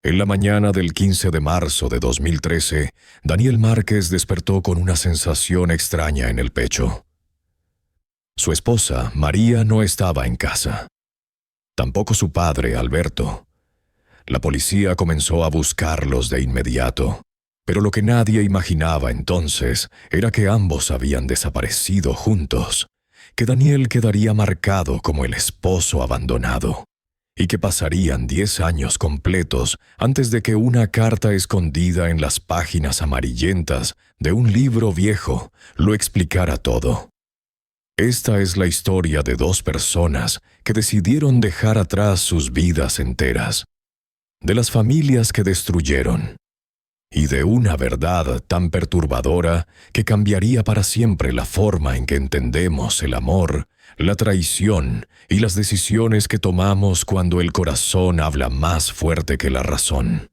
En la mañana del 15 de marzo de 2013, Daniel Márquez despertó con una sensación extraña en el pecho. Su esposa, María, no estaba en casa. Tampoco su padre, Alberto. La policía comenzó a buscarlos de inmediato, pero lo que nadie imaginaba entonces era que ambos habían desaparecido juntos, que Daniel quedaría marcado como el esposo abandonado, y que pasarían 10 años completos antes de que una carta escondida en las páginas amarillentas de un libro viejo lo explicara todo. Esta es la historia de dos personas que decidieron dejar atrás sus vidas enteras, de las familias que destruyeron, y de una verdad tan perturbadora que cambiaría para siempre la forma en que entendemos el amor, la traición y las decisiones que tomamos cuando el corazón habla más fuerte que la razón.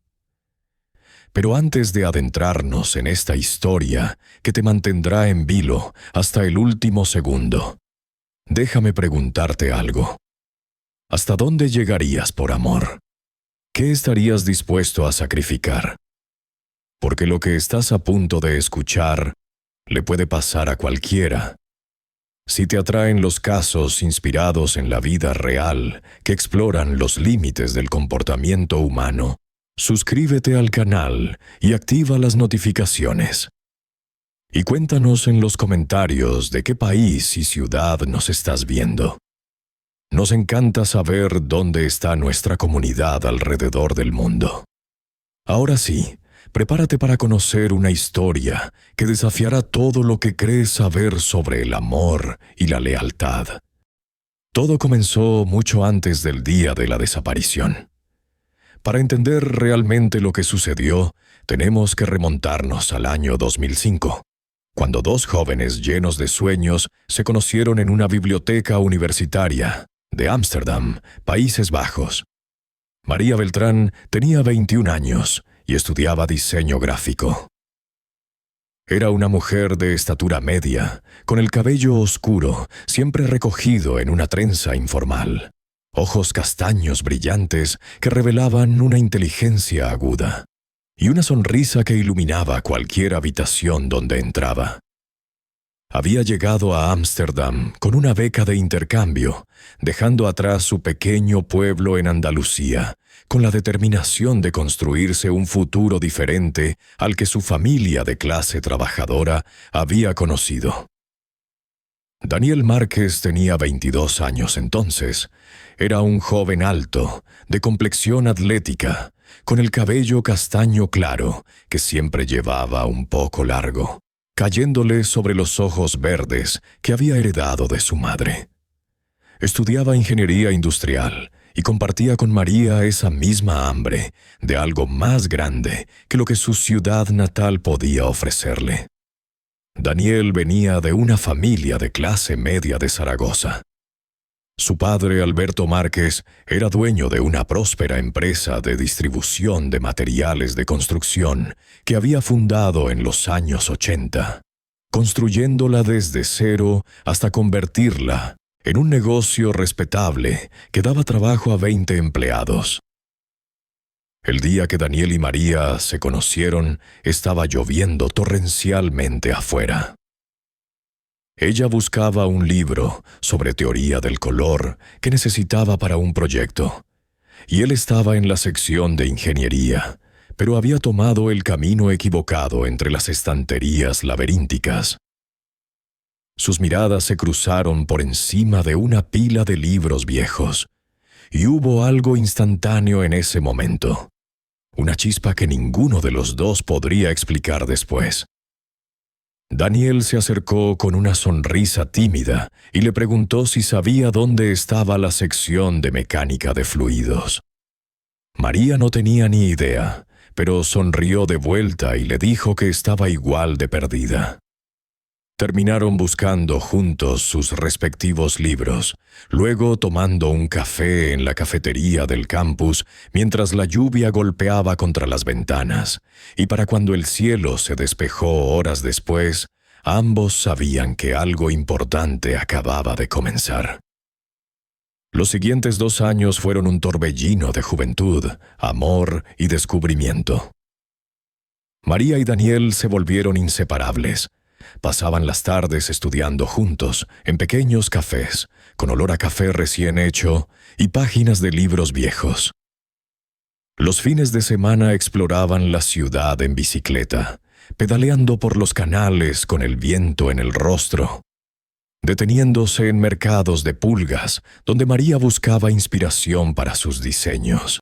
Pero antes de adentrarnos en esta historia que te mantendrá en vilo hasta el último segundo, déjame preguntarte algo. ¿Hasta dónde llegarías por amor? ¿Qué estarías dispuesto a sacrificar? Porque lo que estás a punto de escuchar le puede pasar a cualquiera. Si te atraen los casos inspirados en la vida real que exploran los límites del comportamiento humano, suscríbete al canal y activa las notificaciones. Y cuéntanos en los comentarios de qué país y ciudad nos estás viendo. Nos encanta saber dónde está nuestra comunidad alrededor del mundo. Ahora sí, prepárate para conocer una historia que desafiará todo lo que crees saber sobre el amor y la lealtad. Todo comenzó mucho antes del día de la desaparición. Para entender realmente lo que sucedió, tenemos que remontarnos al año 2005, cuando dos jóvenes llenos de sueños se conocieron en una biblioteca universitaria de Ámsterdam, Países Bajos. María Beltrán tenía 21 años y estudiaba diseño gráfico. Era una mujer de estatura media, con el cabello oscuro, siempre recogido en una trenza informal, ojos castaños brillantes que revelaban una inteligencia aguda, y una sonrisa que iluminaba cualquier habitación donde entraba. Había llegado a Ámsterdam con una beca de intercambio, dejando atrás su pequeño pueblo en Andalucía, con la determinación de construirse un futuro diferente al que su familia de clase trabajadora había conocido. Daniel Márquez tenía 22 años entonces. Era un joven alto, de complexión atlética, con el cabello castaño claro, que siempre llevaba un poco largo, cayéndole sobre los ojos verdes que había heredado de su madre. Estudiaba ingeniería industrial y compartía con María esa misma hambre de algo más grande que lo que su ciudad natal podía ofrecerle. Daniel venía de una familia de clase media de Zaragoza. Su padre, Alberto Márquez, era dueño de una próspera empresa de distribución de materiales de construcción que había fundado en los años 80, construyéndola desde cero hasta convertirla en un negocio respetable que daba trabajo a 20 empleados. El día que Daniel y María se conocieron, estaba lloviendo torrencialmente afuera. Ella buscaba un libro sobre teoría del color que necesitaba para un proyecto, y él estaba en la sección de ingeniería, pero había tomado el camino equivocado entre las estanterías laberínticas. Sus miradas se cruzaron por encima de una pila de libros viejos, y hubo algo instantáneo en ese momento, una chispa que ninguno de los dos podría explicar después. Daniel se acercó con una sonrisa tímida y le preguntó si sabía dónde estaba la sección de mecánica de fluidos. María no tenía ni idea, pero sonrió de vuelta y le dijo que estaba igual de perdida. Terminaron buscando juntos sus respectivos libros, luego tomando un café en la cafetería del campus mientras la lluvia golpeaba contra las ventanas, y para cuando el cielo se despejó horas después, ambos sabían que algo importante acababa de comenzar. Los siguientes 2 años fueron un torbellino de juventud, amor y descubrimiento. María y Daniel se volvieron inseparables. Pasaban las tardes estudiando juntos, en pequeños cafés, con olor a café recién hecho y páginas de libros viejos. Los fines de semana exploraban la ciudad en bicicleta, pedaleando por los canales con el viento en el rostro, deteniéndose en mercados de pulgas, donde María buscaba inspiración para sus diseños.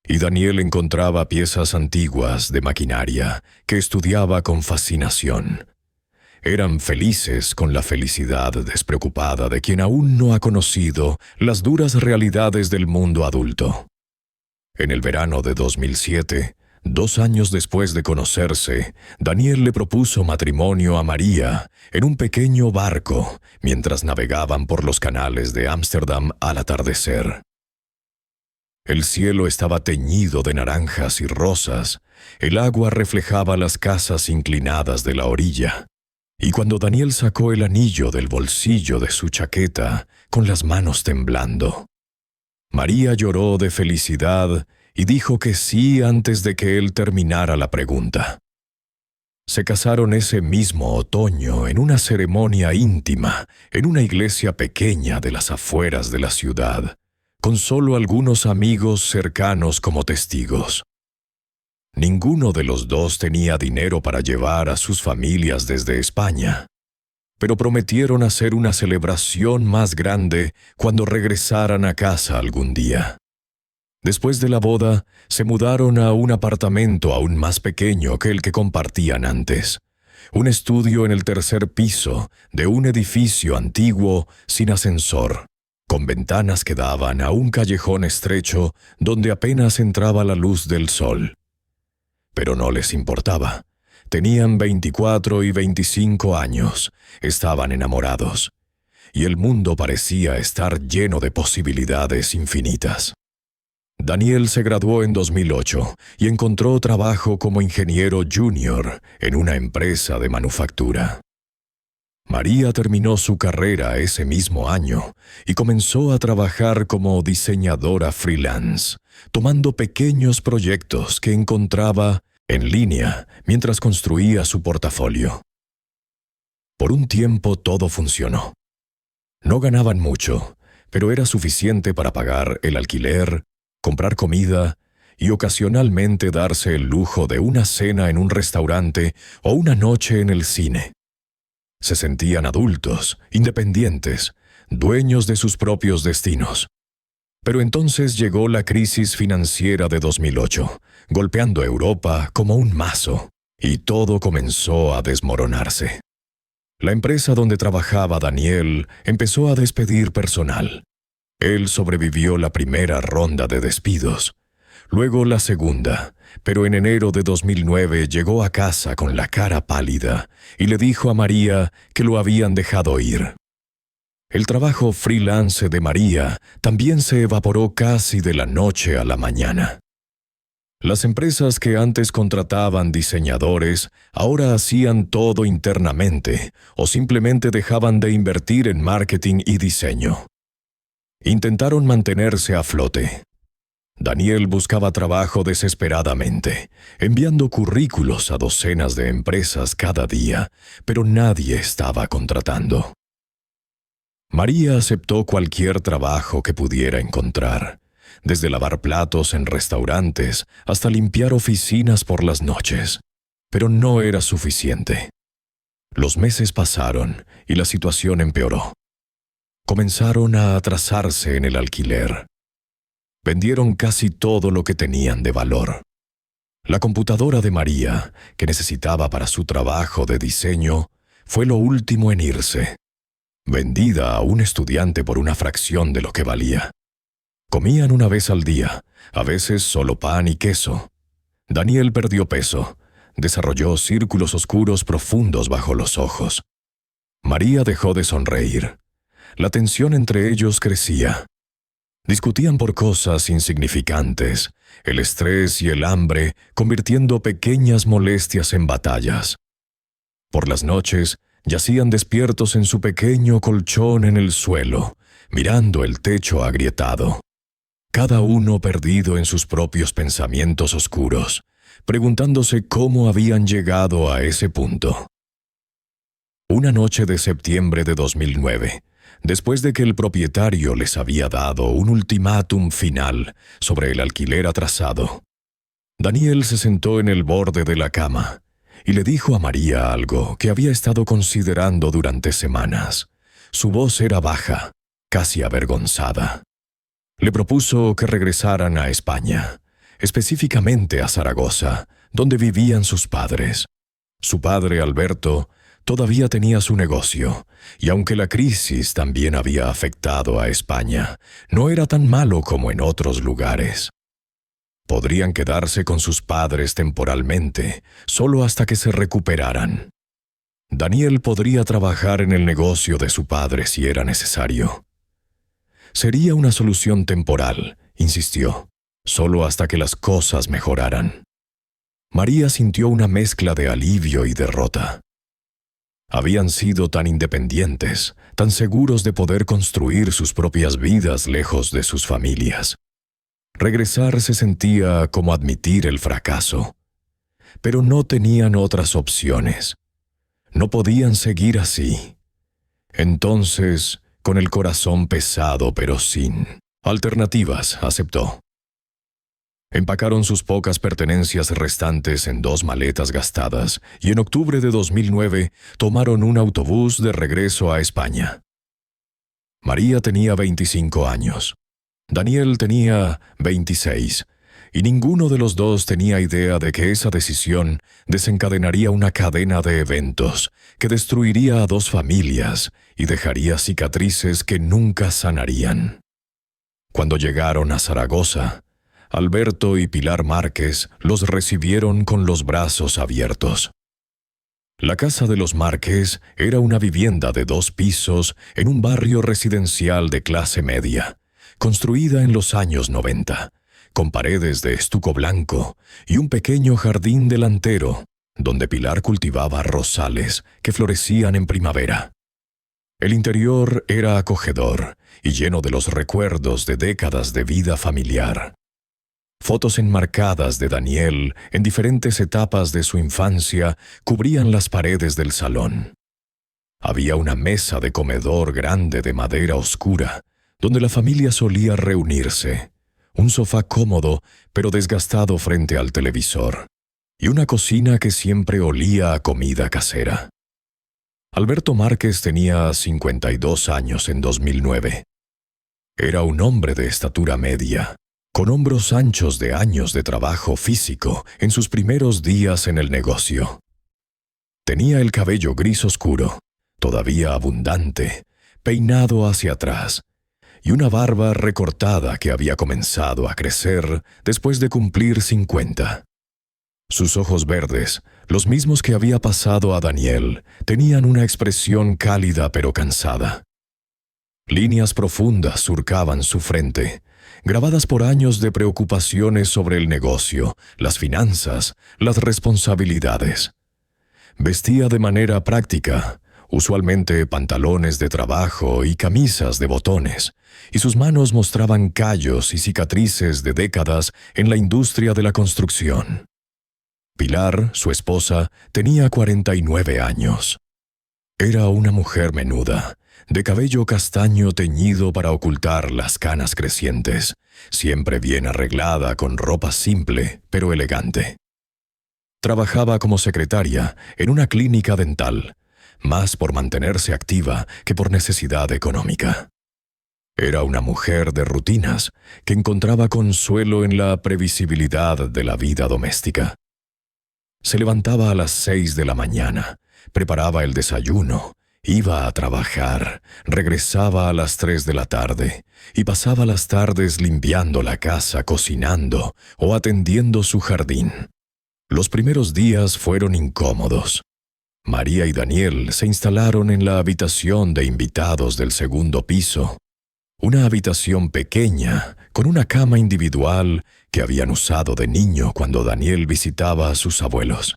Y Daniel encontraba piezas antiguas de maquinaria que estudiaba con fascinación. Eran felices con la felicidad despreocupada de quien aún no ha conocido las duras realidades del mundo adulto. En el verano de 2007, 2 años después de conocerse, Daniel le propuso matrimonio a María en un pequeño barco mientras navegaban por los canales de Ámsterdam al atardecer. El cielo estaba teñido de naranjas y rosas, el agua reflejaba las casas inclinadas de la orilla, y cuando Daniel sacó el anillo del bolsillo de su chaqueta, con las manos temblando, María lloró de felicidad y dijo que sí antes de que él terminara la pregunta. Se casaron ese mismo otoño en una ceremonia íntima, en una iglesia pequeña de las afueras de la ciudad, con solo algunos amigos cercanos como testigos. Ninguno de los dos tenía dinero para llevar a sus familias desde España, pero prometieron hacer una celebración más grande cuando regresaran a casa algún día. Después de la boda, se mudaron a un apartamento aún más pequeño que el que compartían antes, un estudio en el 3er piso de un edificio antiguo sin ascensor, con ventanas que daban a un callejón estrecho donde apenas entraba la luz del sol. Pero no les importaba. Tenían 24 y 25 años, estaban enamorados, y el mundo parecía estar lleno de posibilidades infinitas. Daniel se graduó en 2008 y encontró trabajo como ingeniero junior en una empresa de manufactura. María terminó su carrera ese mismo año y comenzó a trabajar como diseñadora freelance, tomando pequeños proyectos que encontraba en línea mientras construía su portafolio. Por un tiempo todo funcionó. No ganaban mucho, pero era suficiente para pagar el alquiler, comprar comida y ocasionalmente darse el lujo de una cena en un restaurante o una noche en el cine. Se sentían adultos, independientes, dueños de sus propios destinos. Pero entonces llegó la crisis financiera de 2008, golpeando a Europa como un mazo, y todo comenzó a desmoronarse. La empresa donde trabajaba Daniel empezó a despedir personal. Él sobrevivió la primera ronda de despidos, luego la segunda, pero en enero de 2009 llegó a casa con la cara pálida y le dijo a María que lo habían dejado ir. El trabajo freelance de María también se evaporó casi de la noche a la mañana. Las empresas que antes contrataban diseñadores ahora hacían todo internamente o simplemente dejaban de invertir en marketing y diseño. Intentaron mantenerse a flote. Daniel buscaba trabajo desesperadamente, enviando currículos a docenas de empresas cada día, pero nadie estaba contratando. María aceptó cualquier trabajo que pudiera encontrar, desde lavar platos en restaurantes hasta limpiar oficinas por las noches, pero no era suficiente. Los meses pasaron y la situación empeoró. Comenzaron a atrasarse en el alquiler. Vendieron casi todo lo que tenían de valor. La computadora de María, que necesitaba para su trabajo de diseño, fue lo último en irse, vendida a un estudiante por una fracción de lo que valía. Comían una vez al día, a veces solo pan y queso. Daniel perdió peso, desarrolló círculos oscuros profundos bajo los ojos. María dejó de sonreír. La tensión entre ellos crecía. Discutían por cosas insignificantes, el estrés y el hambre convirtiendo pequeñas molestias en batallas. Por las noches, yacían despiertos en su pequeño colchón en el suelo, mirando el techo agrietado, cada uno perdido en sus propios pensamientos oscuros, preguntándose cómo habían llegado a ese punto. Una noche de septiembre de 2009, después de que el propietario les había dado un ultimátum final sobre el alquiler atrasado, Daniel se sentó en el borde de la cama y le dijo a María algo que había estado considerando durante semanas. Su voz era baja, casi avergonzada. Le propuso que regresaran a España, específicamente a Zaragoza, donde vivían sus padres. Su padre, Alberto, todavía tenía su negocio, y aunque la crisis también había afectado a España, no era tan malo como en otros lugares. Podrían quedarse con sus padres temporalmente, solo hasta que se recuperaran. Daniel podría trabajar en el negocio de su padre si era necesario. Sería una solución temporal, insistió, solo hasta que las cosas mejoraran. María sintió una mezcla de alivio y derrota. Habían sido tan independientes, tan seguros de poder construir sus propias vidas lejos de sus familias. Regresar se sentía como admitir el fracaso, pero no tenían otras opciones. No podían seguir así. Entonces, con el corazón pesado pero sin alternativas, aceptó. Empacaron sus pocas pertenencias restantes en 2 maletas gastadas y en octubre de 2009 tomaron un autobús de regreso a España. María tenía 25 años. Daniel tenía 26, y ninguno de los dos tenía idea de que esa decisión desencadenaría una cadena de eventos que destruiría a 2 familias y dejaría cicatrices que nunca sanarían. Cuando llegaron a Zaragoza, Alberto y Pilar Márquez los recibieron con los brazos abiertos. La casa de los Márquez era una vivienda de 2 pisos en un barrio residencial de clase media, construida en los años 90, con paredes de estuco blanco y un pequeño jardín delantero, donde Pilar cultivaba rosales que florecían en primavera. El interior era acogedor y lleno de los recuerdos de décadas de vida familiar. Fotos enmarcadas de Daniel en diferentes etapas de su infancia cubrían las paredes del salón. Había una mesa de comedor grande de madera oscura, donde la familia solía reunirse, un sofá cómodo pero desgastado frente al televisor, y una cocina que siempre olía a comida casera. Alberto Márquez tenía 52 años en 2009. Era un hombre de estatura media, con hombros anchos de años de trabajo físico en sus primeros días en el negocio. Tenía el cabello gris oscuro, todavía abundante, peinado hacia atrás, y una barba recortada que había comenzado a crecer después de cumplir 50. Sus ojos verdes, los mismos que había pasado a Daniel, tenían una expresión cálida pero cansada. Líneas profundas surcaban su frente, grabadas por años de preocupaciones sobre el negocio, las finanzas, las responsabilidades. Vestía de manera práctica, usualmente pantalones de trabajo y camisas de botones, y sus manos mostraban callos y cicatrices de décadas en la industria de la construcción. Pilar, su esposa, tenía 49 años. Era una mujer menuda, de cabello castaño teñido para ocultar las canas crecientes, siempre bien arreglada con ropa simple pero elegante. Trabajaba como secretaria en una clínica dental, más por mantenerse activa que por necesidad económica. Era una mujer de rutinas que encontraba consuelo en la previsibilidad de la vida doméstica. Se levantaba a las 6 de la mañana, preparaba el desayuno, iba a trabajar, regresaba a las 3 de la tarde y pasaba las tardes limpiando la casa, cocinando o atendiendo su jardín. Los primeros días fueron incómodos. María y Daniel se instalaron en la habitación de invitados del segundo piso, una habitación pequeña con una cama individual que habían usado de niño cuando Daniel visitaba a sus abuelos.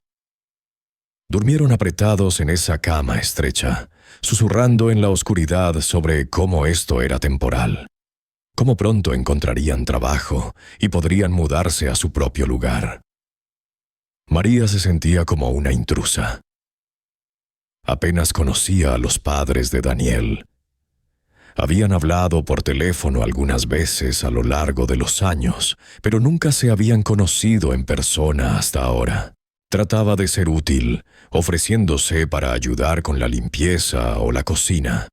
Durmieron apretados en esa cama estrecha, susurrando en la oscuridad sobre cómo esto era temporal, cómo pronto encontrarían trabajo y podrían mudarse a su propio lugar. María se sentía como una intrusa. Apenas conocía a los padres de Daniel. Habían hablado por teléfono algunas veces a lo largo de los años, pero nunca se habían conocido en persona hasta ahora. Trataba de ser útil, ofreciéndose para ayudar con la limpieza o la cocina.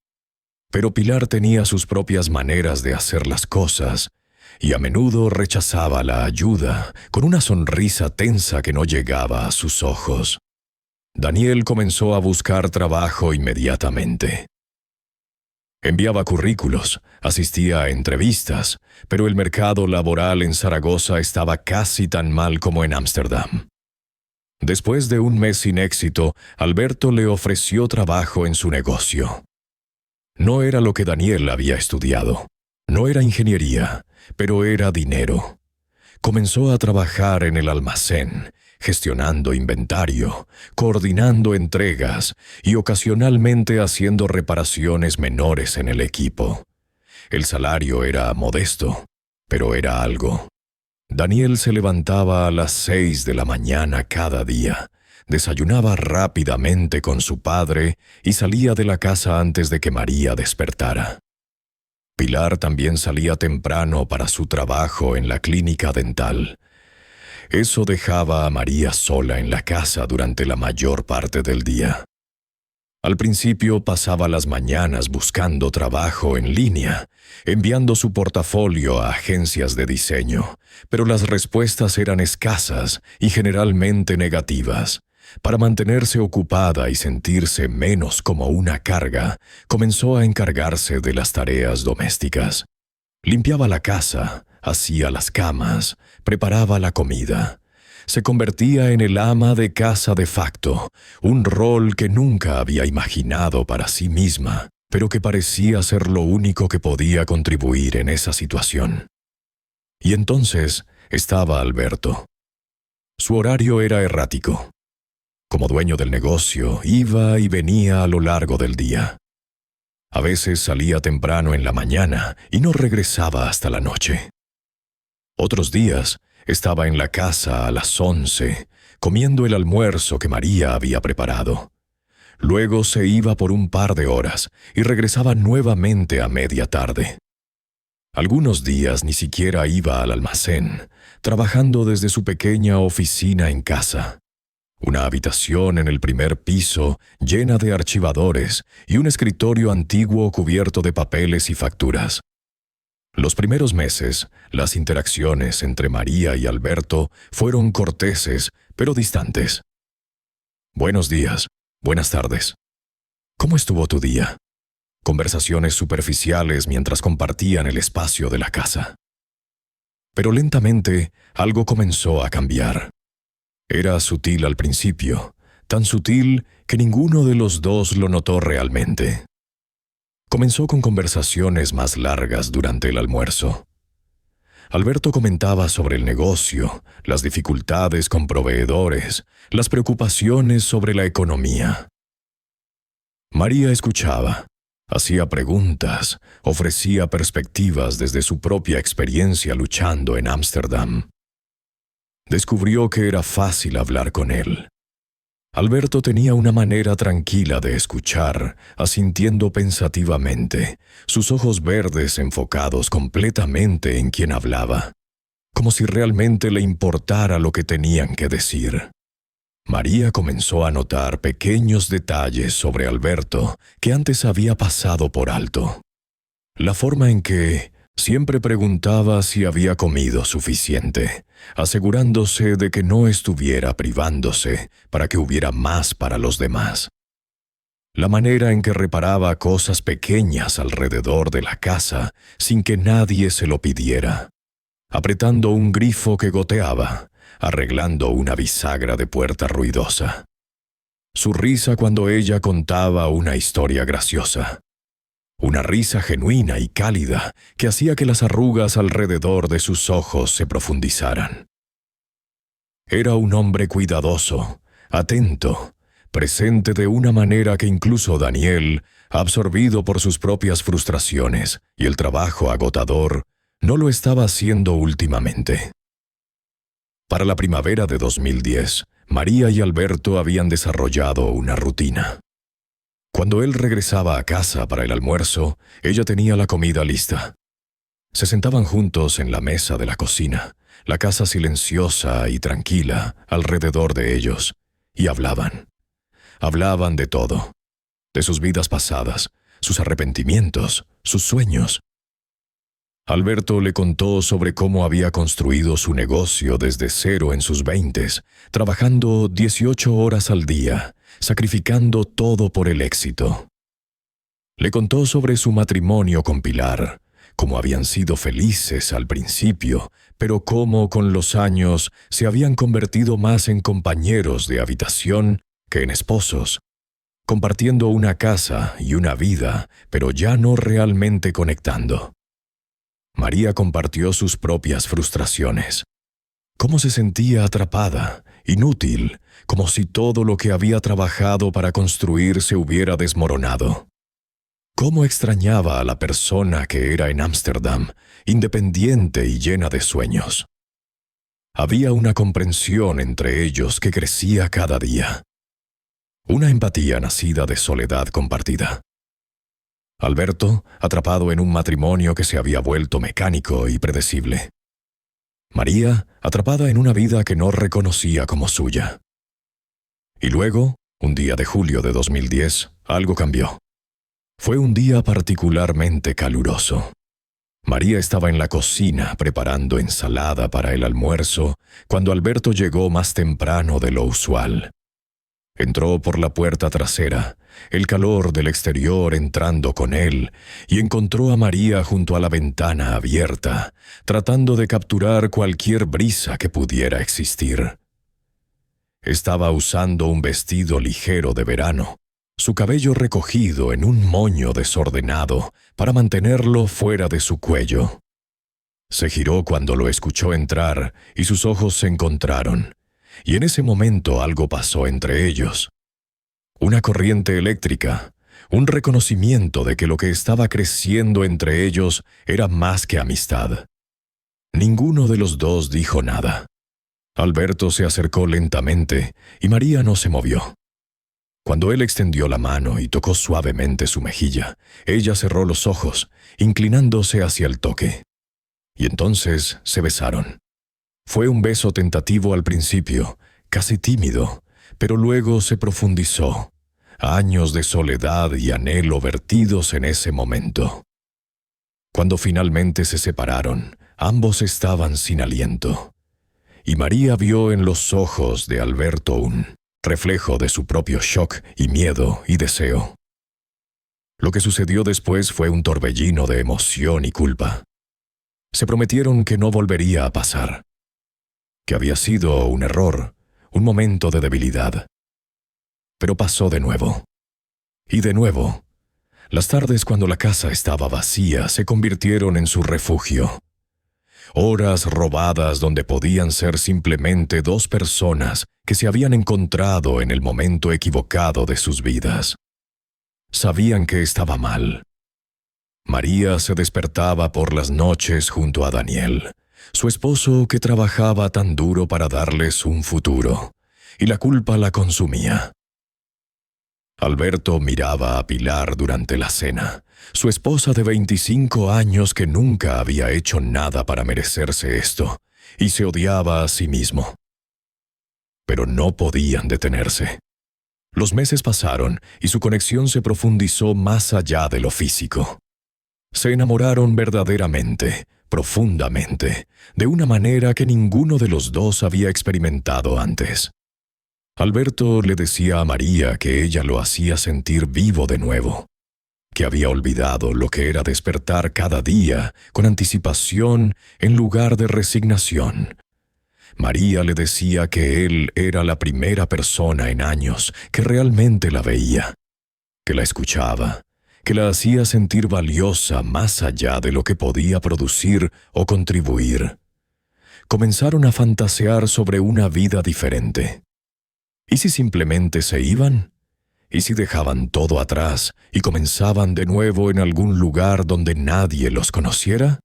Pero Pilar tenía sus propias maneras de hacer las cosas, y a menudo rechazaba la ayuda con una sonrisa tensa que no llegaba a sus ojos. Daniel comenzó a buscar trabajo inmediatamente. Enviaba currículos, asistía a entrevistas, pero el mercado laboral en Zaragoza estaba casi tan mal como en Ámsterdam. Después de un mes sin éxito, Alberto le ofreció trabajo en su negocio. No era lo que Daniel había estudiado. No era ingeniería, pero era dinero. Comenzó a trabajar en el almacén, gestionando inventario, coordinando entregas y ocasionalmente haciendo reparaciones menores en el equipo. El salario era modesto, pero era algo. Daniel se levantaba a las 6 de la mañana cada día, desayunaba rápidamente con su padre y salía de la casa antes de que María despertara. Pilar también salía temprano para su trabajo en la clínica dental. Eso dejaba a María sola en la casa durante la mayor parte del día. Al principio pasaba las mañanas buscando trabajo en línea, enviando su portafolio a agencias de diseño, pero las respuestas eran escasas y generalmente negativas. Para mantenerse ocupada y sentirse menos como una carga, comenzó a encargarse de las tareas domésticas. Limpiaba la casa, hacía las camas, preparaba la comida. Se convertía en el ama de casa de facto, un rol que nunca había imaginado para sí misma, pero que parecía ser lo único que podía contribuir en esa situación. Y entonces estaba Alberto. Su horario era errático. Como dueño del negocio, iba y venía a lo largo del día. A veces salía temprano en la mañana y no regresaba hasta la noche. Otros días estaba en la casa a las 11, comiendo el almuerzo que María había preparado. Luego se iba por un par de horas y regresaba nuevamente a media tarde. Algunos días ni siquiera iba al almacén, trabajando desde su pequeña oficina en casa. Una habitación en el primer piso llena de archivadores y un escritorio antiguo cubierto de papeles y facturas. Los primeros meses, las interacciones entre María y Alberto fueron corteses, pero distantes. Buenos días, buenas tardes. ¿Cómo estuvo tu día? Conversaciones superficiales mientras compartían el espacio de la casa. Pero lentamente, algo comenzó a cambiar. Era sutil al principio, tan sutil que ninguno de los dos lo notó realmente. Comenzó con conversaciones más largas durante el almuerzo. Alberto comentaba sobre el negocio, las dificultades con proveedores, las preocupaciones sobre la economía. María escuchaba, hacía preguntas, ofrecía perspectivas desde su propia experiencia luchando en Ámsterdam. Descubrió que era fácil hablar con él. Alberto tenía una manera tranquila de escuchar, asintiendo pensativamente, sus ojos verdes enfocados completamente en quien hablaba, como si realmente le importara lo que tenían que decir. María comenzó a notar pequeños detalles sobre Alberto que antes había pasado por alto. La forma en que siempre preguntaba si había comido suficiente, asegurándose de que no estuviera privándose para que hubiera más para los demás. La manera en que reparaba cosas pequeñas alrededor de la casa sin que nadie se lo pidiera. Apretando un grifo que goteaba, arreglando una bisagra de puerta ruidosa. Su risa cuando ella contaba una historia graciosa. Una risa genuina y cálida que hacía que las arrugas alrededor de sus ojos se profundizaran. Era un hombre cuidadoso, atento, presente de una manera que incluso Daniel, absorbido por sus propias frustraciones y el trabajo agotador, no lo estaba haciendo últimamente. Para la primavera de 2010, María y Alberto habían desarrollado una rutina. Cuando él regresaba a casa para el almuerzo, ella tenía la comida lista. Se sentaban juntos en la mesa de la cocina, la casa silenciosa y tranquila alrededor de ellos, y hablaban. Hablaban de todo, de sus vidas pasadas, sus arrepentimientos, sus sueños. Alberto le contó sobre cómo había construido su negocio desde cero en sus 20s, trabajando 18 horas al día, sacrificando todo por el éxito. Le contó sobre su matrimonio con Pilar, cómo habían sido felices al principio, pero cómo con los años se habían convertido más en compañeros de habitación que en esposos, compartiendo una casa y una vida, pero ya no realmente conectando. María compartió sus propias frustraciones. Cómo se sentía atrapada, inútil, como si todo lo que había trabajado para construir se hubiera desmoronado. Cómo extrañaba a la persona que era en Ámsterdam, independiente y llena de sueños. Había una comprensión entre ellos que crecía cada día. Una empatía nacida de soledad compartida. Alberto, atrapado en un matrimonio que se había vuelto mecánico y predecible. María, atrapada en una vida que no reconocía como suya. Y luego, un día de julio de 2010, algo cambió. Fue un día particularmente caluroso. María estaba en la cocina preparando ensalada para el almuerzo cuando Alberto llegó más temprano de lo usual. Entró por la puerta trasera, el calor del exterior entrando con él, y encontró a María junto a la ventana abierta, tratando de capturar cualquier brisa que pudiera existir. Estaba usando un vestido ligero de verano, su cabello recogido en un moño desordenado para mantenerlo fuera de su cuello. Se giró cuando lo escuchó entrar y sus ojos se encontraron, y en ese momento algo pasó entre ellos. Una corriente eléctrica, un reconocimiento de que lo que estaba creciendo entre ellos era más que amistad. Ninguno de los dos dijo nada. Alberto se acercó lentamente y María no se movió. Cuando él extendió la mano y tocó suavemente su mejilla, ella cerró los ojos, inclinándose hacia el toque. Y entonces se besaron. Fue un beso tentativo al principio, casi tímido, pero luego se profundizó. Años de soledad y anhelo vertidos en ese momento. Cuando finalmente se separaron, ambos estaban sin aliento. Y María vio en los ojos de Alberto un reflejo de su propio shock y miedo y deseo. Lo que sucedió después fue un torbellino de emoción y culpa. Se prometieron que no volvería a pasar, que había sido un error, un momento de debilidad. Pero pasó de nuevo. Y de nuevo. Las tardes cuando la casa estaba vacía se convirtieron en su refugio. Horas robadas donde podían ser simplemente dos personas que se habían encontrado en el momento equivocado de sus vidas. Sabían que estaba mal. María se despertaba por las noches junto a Daniel, su esposo que trabajaba tan duro para darles un futuro, y la culpa la consumía. Alberto miraba a Pilar durante la cena, su esposa de 25 años que nunca había hecho nada para merecerse esto, y se odiaba a sí mismo. Pero no podían detenerse. Los meses pasaron y su conexión se profundizó más allá de lo físico. Se enamoraron verdaderamente, profundamente, de una manera que ninguno de los dos había experimentado antes. Alberto le decía a María que ella lo hacía sentir vivo de nuevo, que había olvidado lo que era despertar cada día con anticipación en lugar de resignación. María le decía que él era la primera persona en años que realmente la veía, que la escuchaba, que la hacía sentir valiosa más allá de lo que podía producir o contribuir. Comenzaron a fantasear sobre una vida diferente. ¿Y si simplemente se iban? ¿Y si dejaban todo atrás y comenzaban de nuevo en algún lugar donde nadie los conociera?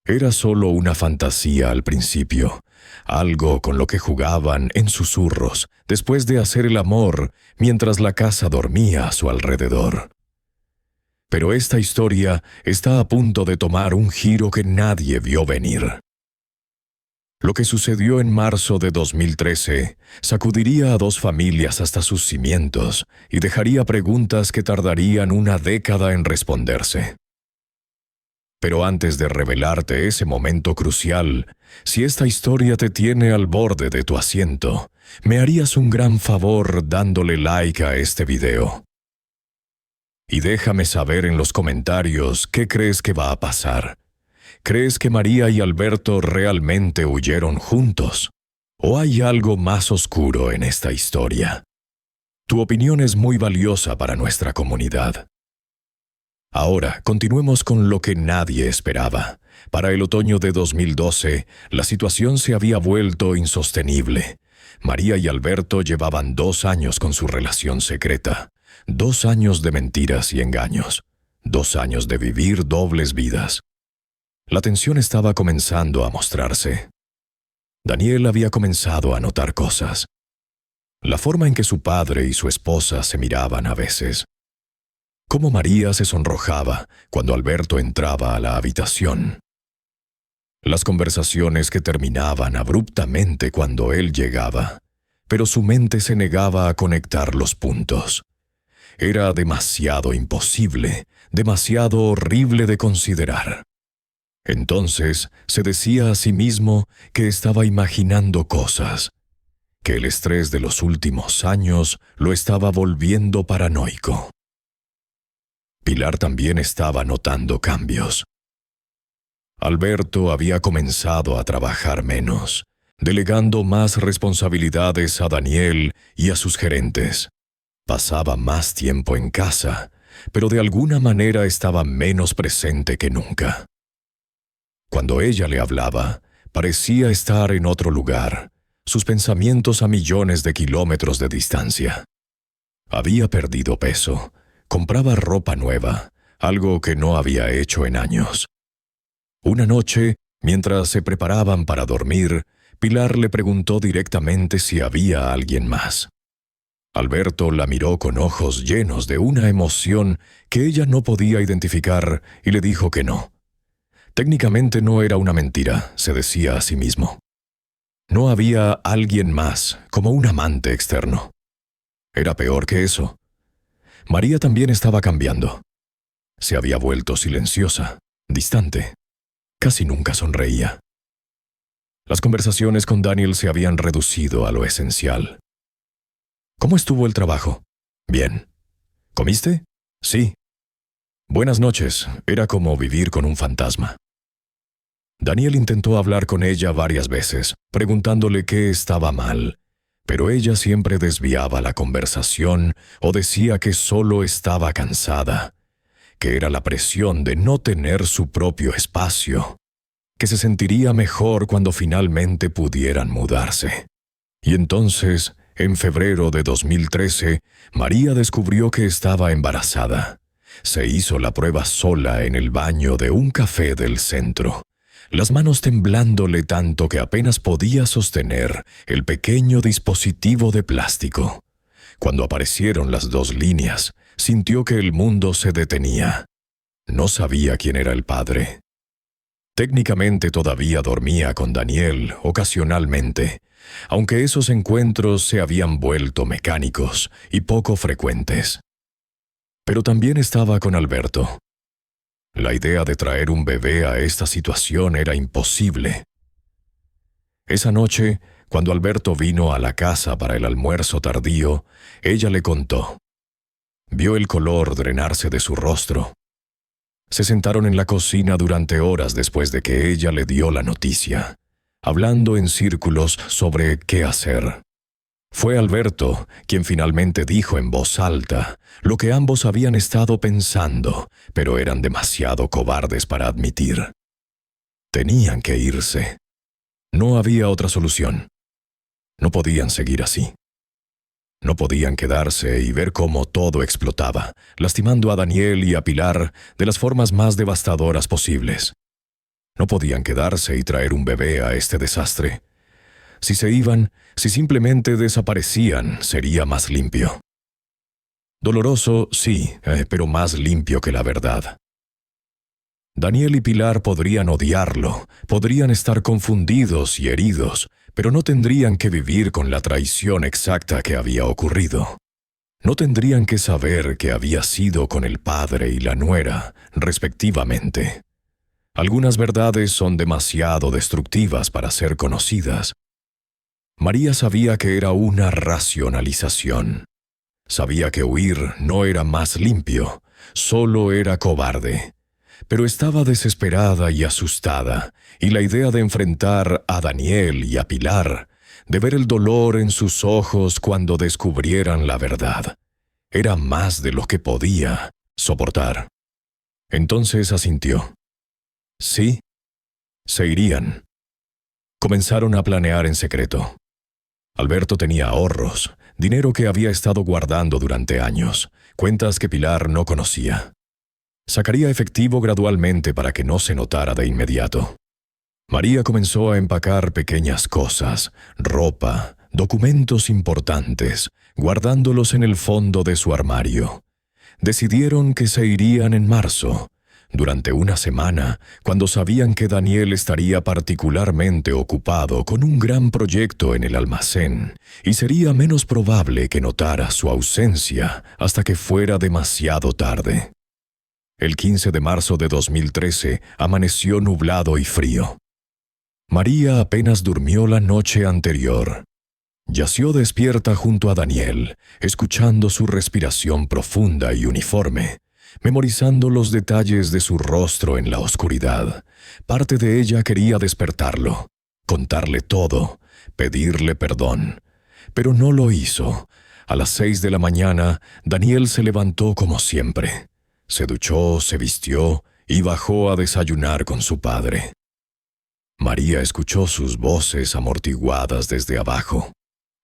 Era solo una fantasía al principio, algo con lo que jugaban en susurros después de hacer el amor mientras la casa dormía a su alrededor. Pero esta historia está a punto de tomar un giro que nadie vio venir. Lo que sucedió en marzo de 2013 sacudiría a dos familias hasta sus cimientos y dejaría preguntas que tardarían una década en responderse. Pero antes de revelarte ese momento crucial, si esta historia te tiene al borde de tu asiento, me harías un gran favor dándole like a este video. Y déjame saber en los comentarios qué crees que va a pasar. ¿Crees que María y Alberto realmente huyeron juntos? ¿O hay algo más oscuro en esta historia? Tu opinión es muy valiosa para nuestra comunidad. Ahora, continuemos con lo que nadie esperaba. Para el otoño de 2012, la situación se había vuelto insostenible. María y Alberto llevaban 2 años con su relación secreta. 2 años de mentiras y engaños. 2 años de vivir dobles vidas. La tensión estaba comenzando a mostrarse. Daniel había comenzado a notar cosas. La forma en que su padre y su esposa se miraban a veces. Cómo María se sonrojaba cuando Alberto entraba a la habitación. Las conversaciones que terminaban abruptamente cuando él llegaba, pero su mente se negaba a conectar los puntos. Era demasiado imposible, demasiado horrible de considerar. Entonces se decía a sí mismo que estaba imaginando cosas, que el estrés de los últimos años lo estaba volviendo paranoico. Pilar también estaba notando cambios. Alberto había comenzado a trabajar menos, delegando más responsabilidades a Daniel y a sus gerentes. Pasaba más tiempo en casa, pero de alguna manera estaba menos presente que nunca. Cuando ella le hablaba, parecía estar en otro lugar, sus pensamientos a millones de kilómetros de distancia. Había perdido peso. Compraba ropa nueva, algo que no había hecho en años. Una noche, mientras se preparaban para dormir, Pilar le preguntó directamente si había alguien más. Alberto la miró con ojos llenos de una emoción que ella no podía identificar y le dijo que no. Técnicamente no era una mentira, se decía a sí mismo. No había alguien más, como un amante externo. Era peor que eso. María también estaba cambiando. Se había vuelto silenciosa, distante. Casi nunca sonreía. Las conversaciones con Daniel se habían reducido a lo esencial. ¿Cómo estuvo el trabajo? Bien. ¿Comiste? Sí. Buenas noches. Era como vivir con un fantasma. Daniel intentó hablar con ella varias veces, preguntándole qué estaba mal. Pero ella siempre desviaba la conversación o decía que solo estaba cansada, que era la presión de no tener su propio espacio, que se sentiría mejor cuando finalmente pudieran mudarse. Y entonces, en febrero de 2013, María descubrió que estaba embarazada. Se hizo la prueba sola en el baño de un café del centro. Las manos temblándole tanto que apenas podía sostener el pequeño dispositivo de plástico. Cuando aparecieron las 2 líneas, sintió que el mundo se detenía. No sabía quién era el padre. Técnicamente todavía dormía con Daniel ocasionalmente, aunque esos encuentros se habían vuelto mecánicos y poco frecuentes. Pero también estaba con Alberto. La idea de traer un bebé a esta situación era imposible. Esa noche, cuando Alberto vino a la casa para el almuerzo tardío, ella le contó. Vio el color drenarse de su rostro. Se sentaron en la cocina durante horas después de que ella le dio la noticia, hablando en círculos sobre qué hacer. Fue Alberto quien finalmente dijo en voz alta lo que ambos habían estado pensando, pero eran demasiado cobardes para admitir. Tenían que irse. No había otra solución. No podían seguir así. No podían quedarse y ver cómo todo explotaba, lastimando a Daniel y a Pilar de las formas más devastadoras posibles. No podían quedarse y traer un bebé a este desastre. Si se iban, si simplemente desaparecían, sería más limpio. Doloroso, sí, pero más limpio que la verdad. Daniel y Pilar podrían odiarlo, podrían estar confundidos y heridos, pero no tendrían que vivir con la traición exacta que había ocurrido. No tendrían que saber que había sido con el padre y la nuera, respectivamente. Algunas verdades son demasiado destructivas para ser conocidas. María sabía que era una racionalización. Sabía que huir no era más limpio, solo era cobarde. Pero estaba desesperada y asustada, y la idea de enfrentar a Daniel y a Pilar, de ver el dolor en sus ojos cuando descubrieran la verdad, era más de lo que podía soportar. Entonces asintió. Sí, se irían. Comenzaron a planear en secreto. Alberto tenía ahorros, dinero que había estado guardando durante años, cuentas que Pilar no conocía. Sacaría efectivo gradualmente para que no se notara de inmediato. María comenzó a empacar pequeñas cosas, ropa, documentos importantes, guardándolos en el fondo de su armario. Decidieron que se irían en marzo, durante una semana, cuando sabían que Daniel estaría particularmente ocupado con un gran proyecto en el almacén, y sería menos probable que notara su ausencia hasta que fuera demasiado tarde. El 15 de marzo de 2013 amaneció nublado y frío. María apenas durmió la noche anterior. Yació despierta junto a Daniel, escuchando su respiración profunda y uniforme, memorizando los detalles de su rostro en la oscuridad. Parte de ella quería despertarlo, contarle todo, pedirle perdón. Pero no lo hizo. A las 6 de la mañana, Daniel se levantó como siempre. Se duchó, se vistió y bajó a desayunar con su padre. María escuchó sus voces amortiguadas desde abajo,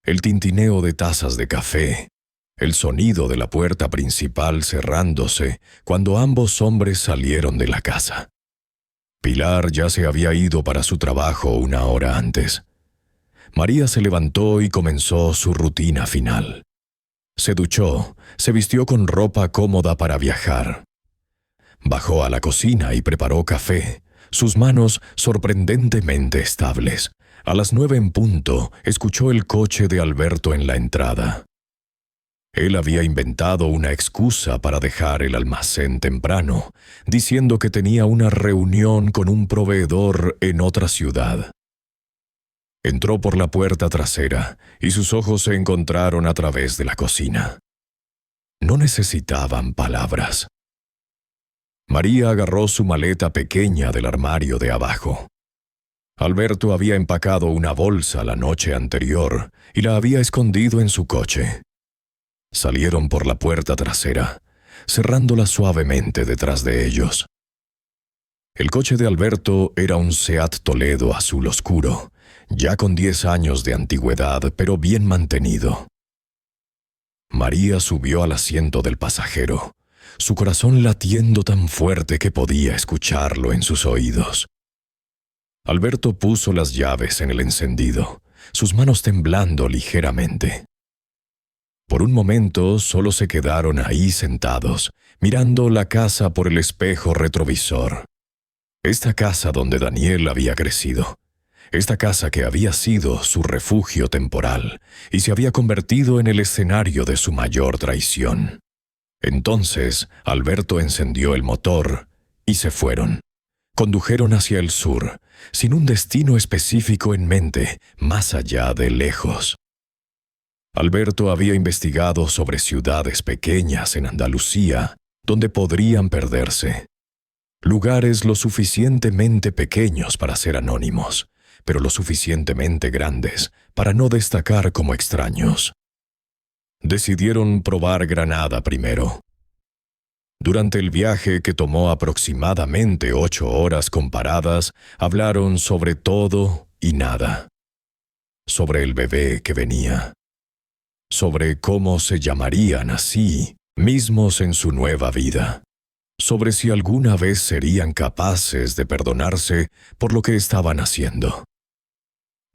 el tintineo de tazas de café, el sonido de la puerta principal cerrándose cuando ambos hombres salieron de la casa. Pilar ya se había ido para su trabajo una hora antes. María se levantó y comenzó su rutina final. Se duchó, se vistió con ropa cómoda para viajar. Bajó a la cocina y preparó café, sus manos sorprendentemente estables. A las 9 en punto, escuchó el coche de Alberto en la entrada. Él había inventado una excusa para dejar el almacén temprano, diciendo que tenía una reunión con un proveedor en otra ciudad. Entró por la puerta trasera y sus ojos se encontraron a través de la cocina. No necesitaban palabras. María agarró su maleta pequeña del armario de abajo. Alberto había empacado una bolsa la noche anterior y la había escondido en su coche. Salieron por la puerta trasera, cerrándola suavemente detrás de ellos. El coche de Alberto era un Seat Toledo azul oscuro, ya con 10 años de antigüedad, pero bien mantenido. María subió al asiento del pasajero, su corazón latiendo tan fuerte que podía escucharlo en sus oídos. Alberto puso las llaves en el encendido, sus manos temblando ligeramente. Por un momento solo se quedaron ahí sentados, mirando la casa por el espejo retrovisor. Esta casa donde Daniel había crecido. Esta casa que había sido su refugio temporal y se había convertido en el escenario de su mayor traición. Entonces, Alberto encendió el motor y se fueron. Condujeron hacia el sur, sin un destino específico en mente, más allá de lejos. Alberto había investigado sobre ciudades pequeñas en Andalucía, donde podrían perderse. Lugares lo suficientemente pequeños para ser anónimos, pero lo suficientemente grandes para no destacar como extraños. Decidieron probar Granada primero. Durante el viaje, que tomó aproximadamente 8 horas comparadas, hablaron sobre todo y nada. Sobre el bebé que venía. sobre cómo se llamarían a sí mismos en su nueva vida, sobre si alguna vez serían capaces de perdonarse por lo que estaban haciendo.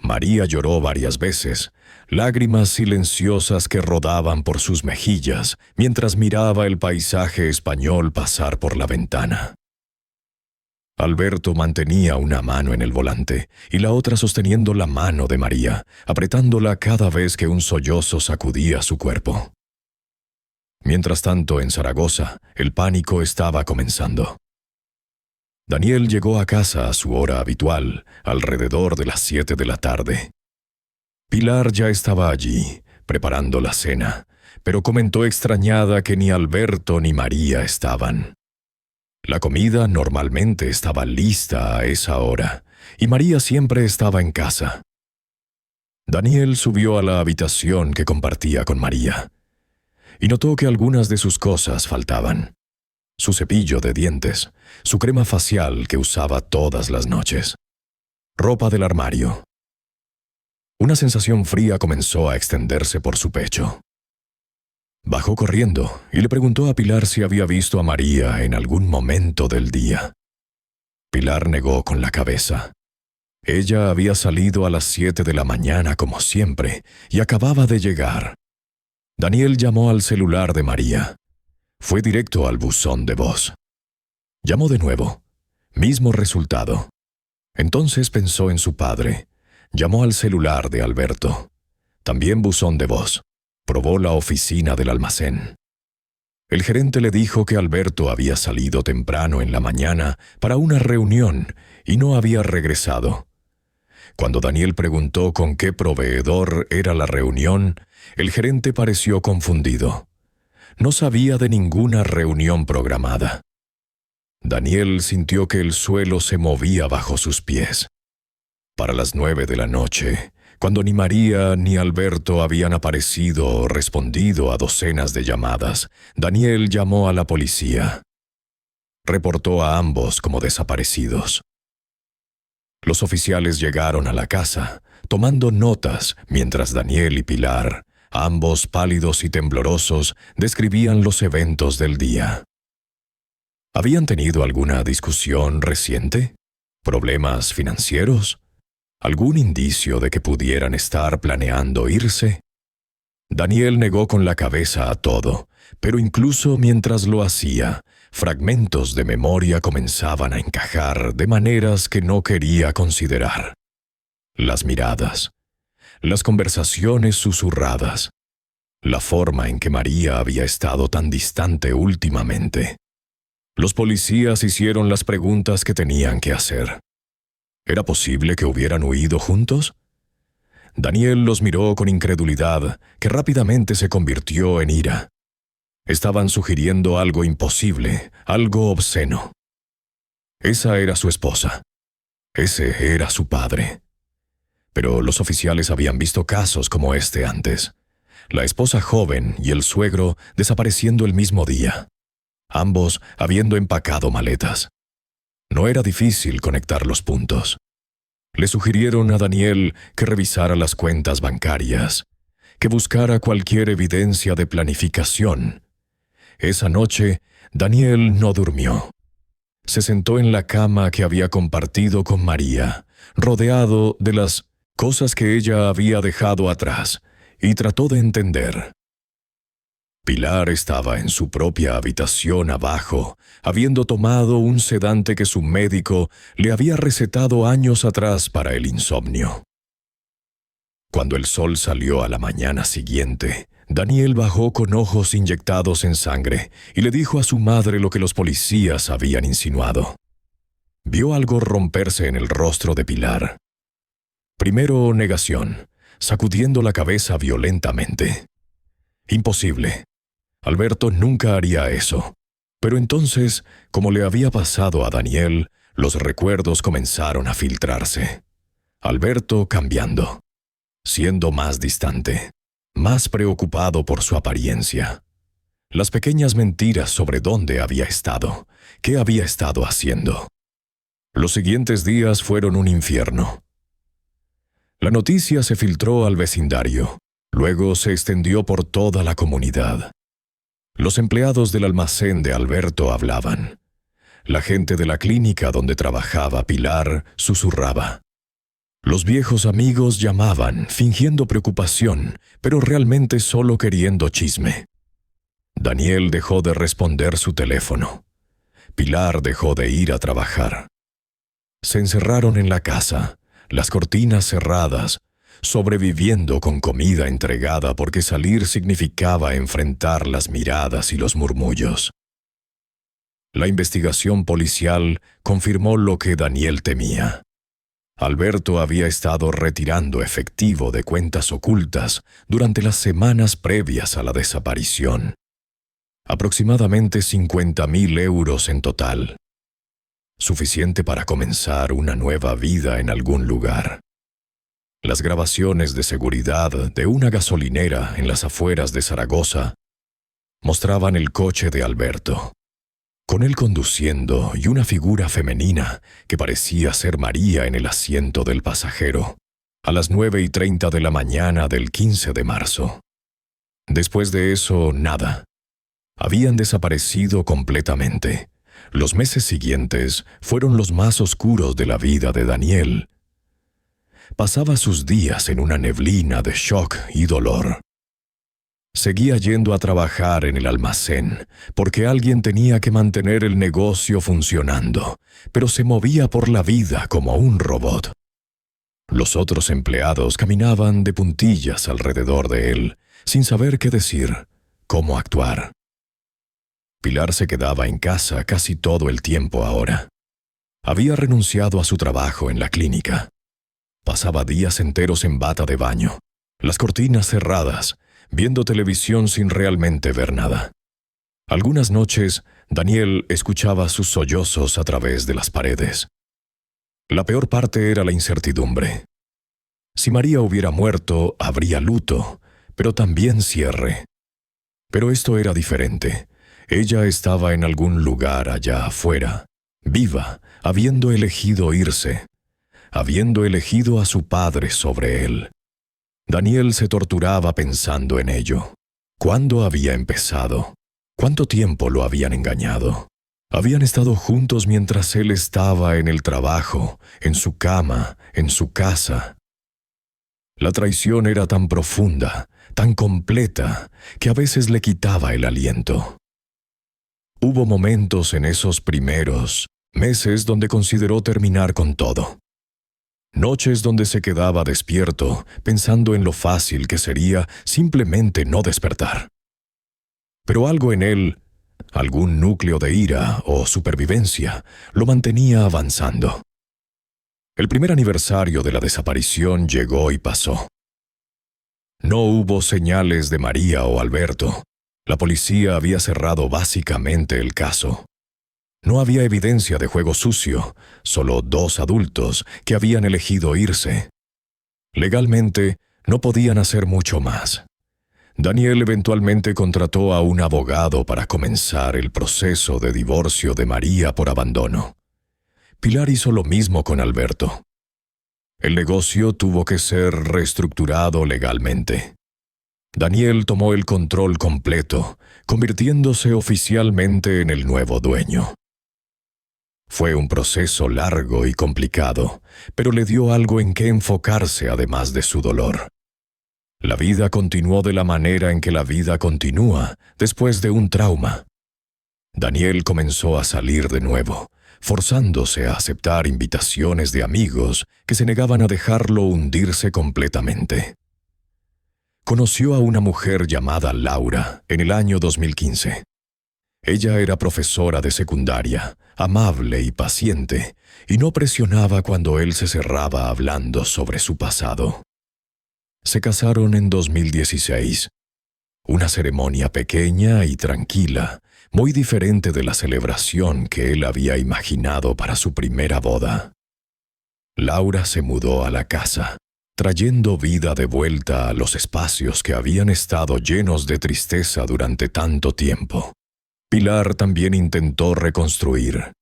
María lloró varias veces, lágrimas silenciosas que rodaban por sus mejillas mientras miraba el paisaje español pasar por la ventana. Alberto mantenía una mano en el volante y la otra sosteniendo la mano de María, apretándola cada vez que un sollozo sacudía su cuerpo. Mientras tanto, en Zaragoza, el pánico estaba comenzando. Daniel llegó a casa a su hora habitual, alrededor de las 7 de la tarde. Pilar ya estaba allí, preparando la cena, pero comentó extrañada que ni Alberto ni María estaban. La comida normalmente estaba lista a esa hora, y María siempre estaba en casa. Daniel subió a la habitación que compartía con María, y notó que algunas de sus cosas faltaban. Su cepillo de dientes, su crema facial que usaba todas las noches, ropa del armario. Una sensación fría comenzó a extenderse por su pecho. Bajó corriendo y le preguntó a Pilar si había visto a María en algún momento del día. Pilar negó con la cabeza. Ella había salido a las 7 de la mañana como siempre y acababa de llegar. Daniel llamó al celular de María. Fue directo al buzón de voz. Llamó de nuevo. Mismo resultado. Entonces pensó en su padre. Llamó al celular de Alberto. También buzón de voz. Probó la oficina del almacén. El gerente le dijo que Alberto había salido temprano en la mañana para una reunión y no había regresado. Cuando Daniel preguntó con qué proveedor era la reunión, el gerente pareció confundido. No sabía de ninguna reunión programada. Daniel sintió que el suelo se movía bajo sus pies. Para las 9 de la noche, cuando ni María ni Alberto habían aparecido o respondido a docenas de llamadas, Daniel llamó a la policía. Reportó a ambos como desaparecidos. Los oficiales llegaron a la casa, tomando notas mientras Daniel y Pilar, ambos pálidos y temblorosos, describían los eventos del día. ¿Habían tenido alguna discusión reciente? ¿Problemas financieros? ¿Algún indicio de que pudieran estar planeando irse? Daniel negó con la cabeza a todo, pero incluso mientras lo hacía, fragmentos de memoria comenzaban a encajar de maneras que no quería considerar. Las miradas, las conversaciones susurradas, la forma en que María había estado tan distante últimamente. Los policías hicieron las preguntas que tenían que hacer. ¿Era posible que hubieran huido juntos? Daniel los miró con incredulidad, que rápidamente se convirtió en ira. Estaban sugiriendo algo imposible, algo obsceno. Esa era su esposa. Ese era su padre. Pero los oficiales habían visto casos como este antes. La esposa joven y el suegro desapareciendo el mismo día. Ambos habiendo empacado maletas. No era difícil conectar los puntos. Le sugirieron a Daniel que revisara las cuentas bancarias, que buscara cualquier evidencia de planificación. Esa noche, Daniel no durmió. Se sentó en la cama que había compartido con María, rodeado de las cosas que ella había dejado atrás, y trató de entender. Pilar estaba en su propia habitación abajo, habiendo tomado un sedante que su médico le había recetado años atrás para el insomnio. Cuando el sol salió a la mañana siguiente, Daniel bajó con ojos inyectados en sangre y le dijo a su madre lo que los policías habían insinuado. Vio algo romperse en el rostro de Pilar. Primero negación, sacudiendo la cabeza violentamente. Imposible. Alberto nunca haría eso. Pero entonces, como le había pasado a Daniel, los recuerdos comenzaron a filtrarse. Alberto cambiando, siendo más distante, más preocupado por su apariencia. Las pequeñas mentiras sobre dónde había estado, qué había estado haciendo. Los siguientes días fueron un infierno. La noticia se filtró al vecindario. Luego se extendió por toda la comunidad. Los empleados del almacén de Alberto hablaban. La gente de la clínica donde trabajaba Pilar susurraba. Los viejos amigos llamaban, fingiendo preocupación, pero realmente solo queriendo chisme. Daniel dejó de responder su teléfono. Pilar dejó de ir a trabajar. Se encerraron en la casa, las cortinas cerradas, sobreviviendo con comida entregada porque salir significaba enfrentar las miradas y los murmullos. La investigación policial confirmó lo que Daniel temía. Alberto había estado retirando efectivo de cuentas ocultas durante las semanas previas a la desaparición. Aproximadamente 50.000 euros en total. Suficiente para comenzar una nueva vida en algún lugar. Las grabaciones de seguridad de una gasolinera en las afueras de Zaragoza mostraban el coche de Alberto, con él conduciendo y una figura femenina que parecía ser María en el asiento del pasajero, a las 9:30 de la mañana del 15 de marzo. Después de eso, nada. Habían desaparecido completamente. Los meses siguientes fueron los más oscuros de la vida de Daniel. Pasaba sus días en una neblina de shock y dolor. Seguía yendo a trabajar en el almacén, porque alguien tenía que mantener el negocio funcionando, pero se movía por la vida como un robot. Los otros empleados caminaban de puntillas alrededor de él, sin saber qué decir, cómo actuar. Pilar se quedaba en casa casi todo el tiempo ahora. Había renunciado a su trabajo en la clínica. Pasaba días enteros en bata de baño, las cortinas cerradas, viendo televisión sin realmente ver nada. Algunas noches, Daniel escuchaba sus sollozos a través de las paredes. La peor parte era la incertidumbre. Si María hubiera muerto, habría luto, pero también cierre. Pero esto era diferente. Ella estaba en algún lugar allá afuera, viva, habiendo elegido irse, habiendo elegido a su padre sobre él. Daniel se torturaba pensando en ello. ¿Cuándo había empezado? ¿Cuánto tiempo lo habían engañado? Habían estado juntos mientras él estaba en el trabajo, en su cama, en su casa. La traición era tan profunda, tan completa, que a veces le quitaba el aliento. Hubo momentos en esos primeros meses donde consideró terminar con todo. Noches donde se quedaba despierto, pensando en lo fácil que sería simplemente no despertar. Pero algo en él, algún núcleo de ira o supervivencia, lo mantenía avanzando. El primer aniversario de la desaparición llegó y pasó. No hubo señales de María o Alberto. La policía había cerrado básicamente el caso. No había evidencia de juego sucio, solo 2 adultos que habían elegido irse. Legalmente, no podían hacer mucho más. Daniel eventualmente contrató a un abogado para comenzar el proceso de divorcio de María por abandono. Pilar hizo lo mismo con Alberto. El negocio tuvo que ser reestructurado legalmente. Daniel tomó el control completo, convirtiéndose oficialmente en el nuevo dueño. Fue un proceso largo y complicado, pero le dio algo en que enfocarse además de su dolor. La vida continuó de la manera en que la vida continúa después de un trauma. Daniel comenzó a salir de nuevo, forzándose a aceptar invitaciones de amigos que se negaban a dejarlo hundirse completamente. Conoció a una mujer llamada Laura en el año 2015. Ella era profesora de secundaria, amable y paciente, y no presionaba cuando él se cerraba hablando sobre su pasado. Se casaron en 2016. Una ceremonia pequeña y tranquila, muy diferente de la celebración que él había imaginado para su primera boda. Laura se mudó a la casa, trayendo vida de vuelta a los espacios que habían estado llenos de tristeza durante tanto tiempo. Pilar también intentó reconstruir.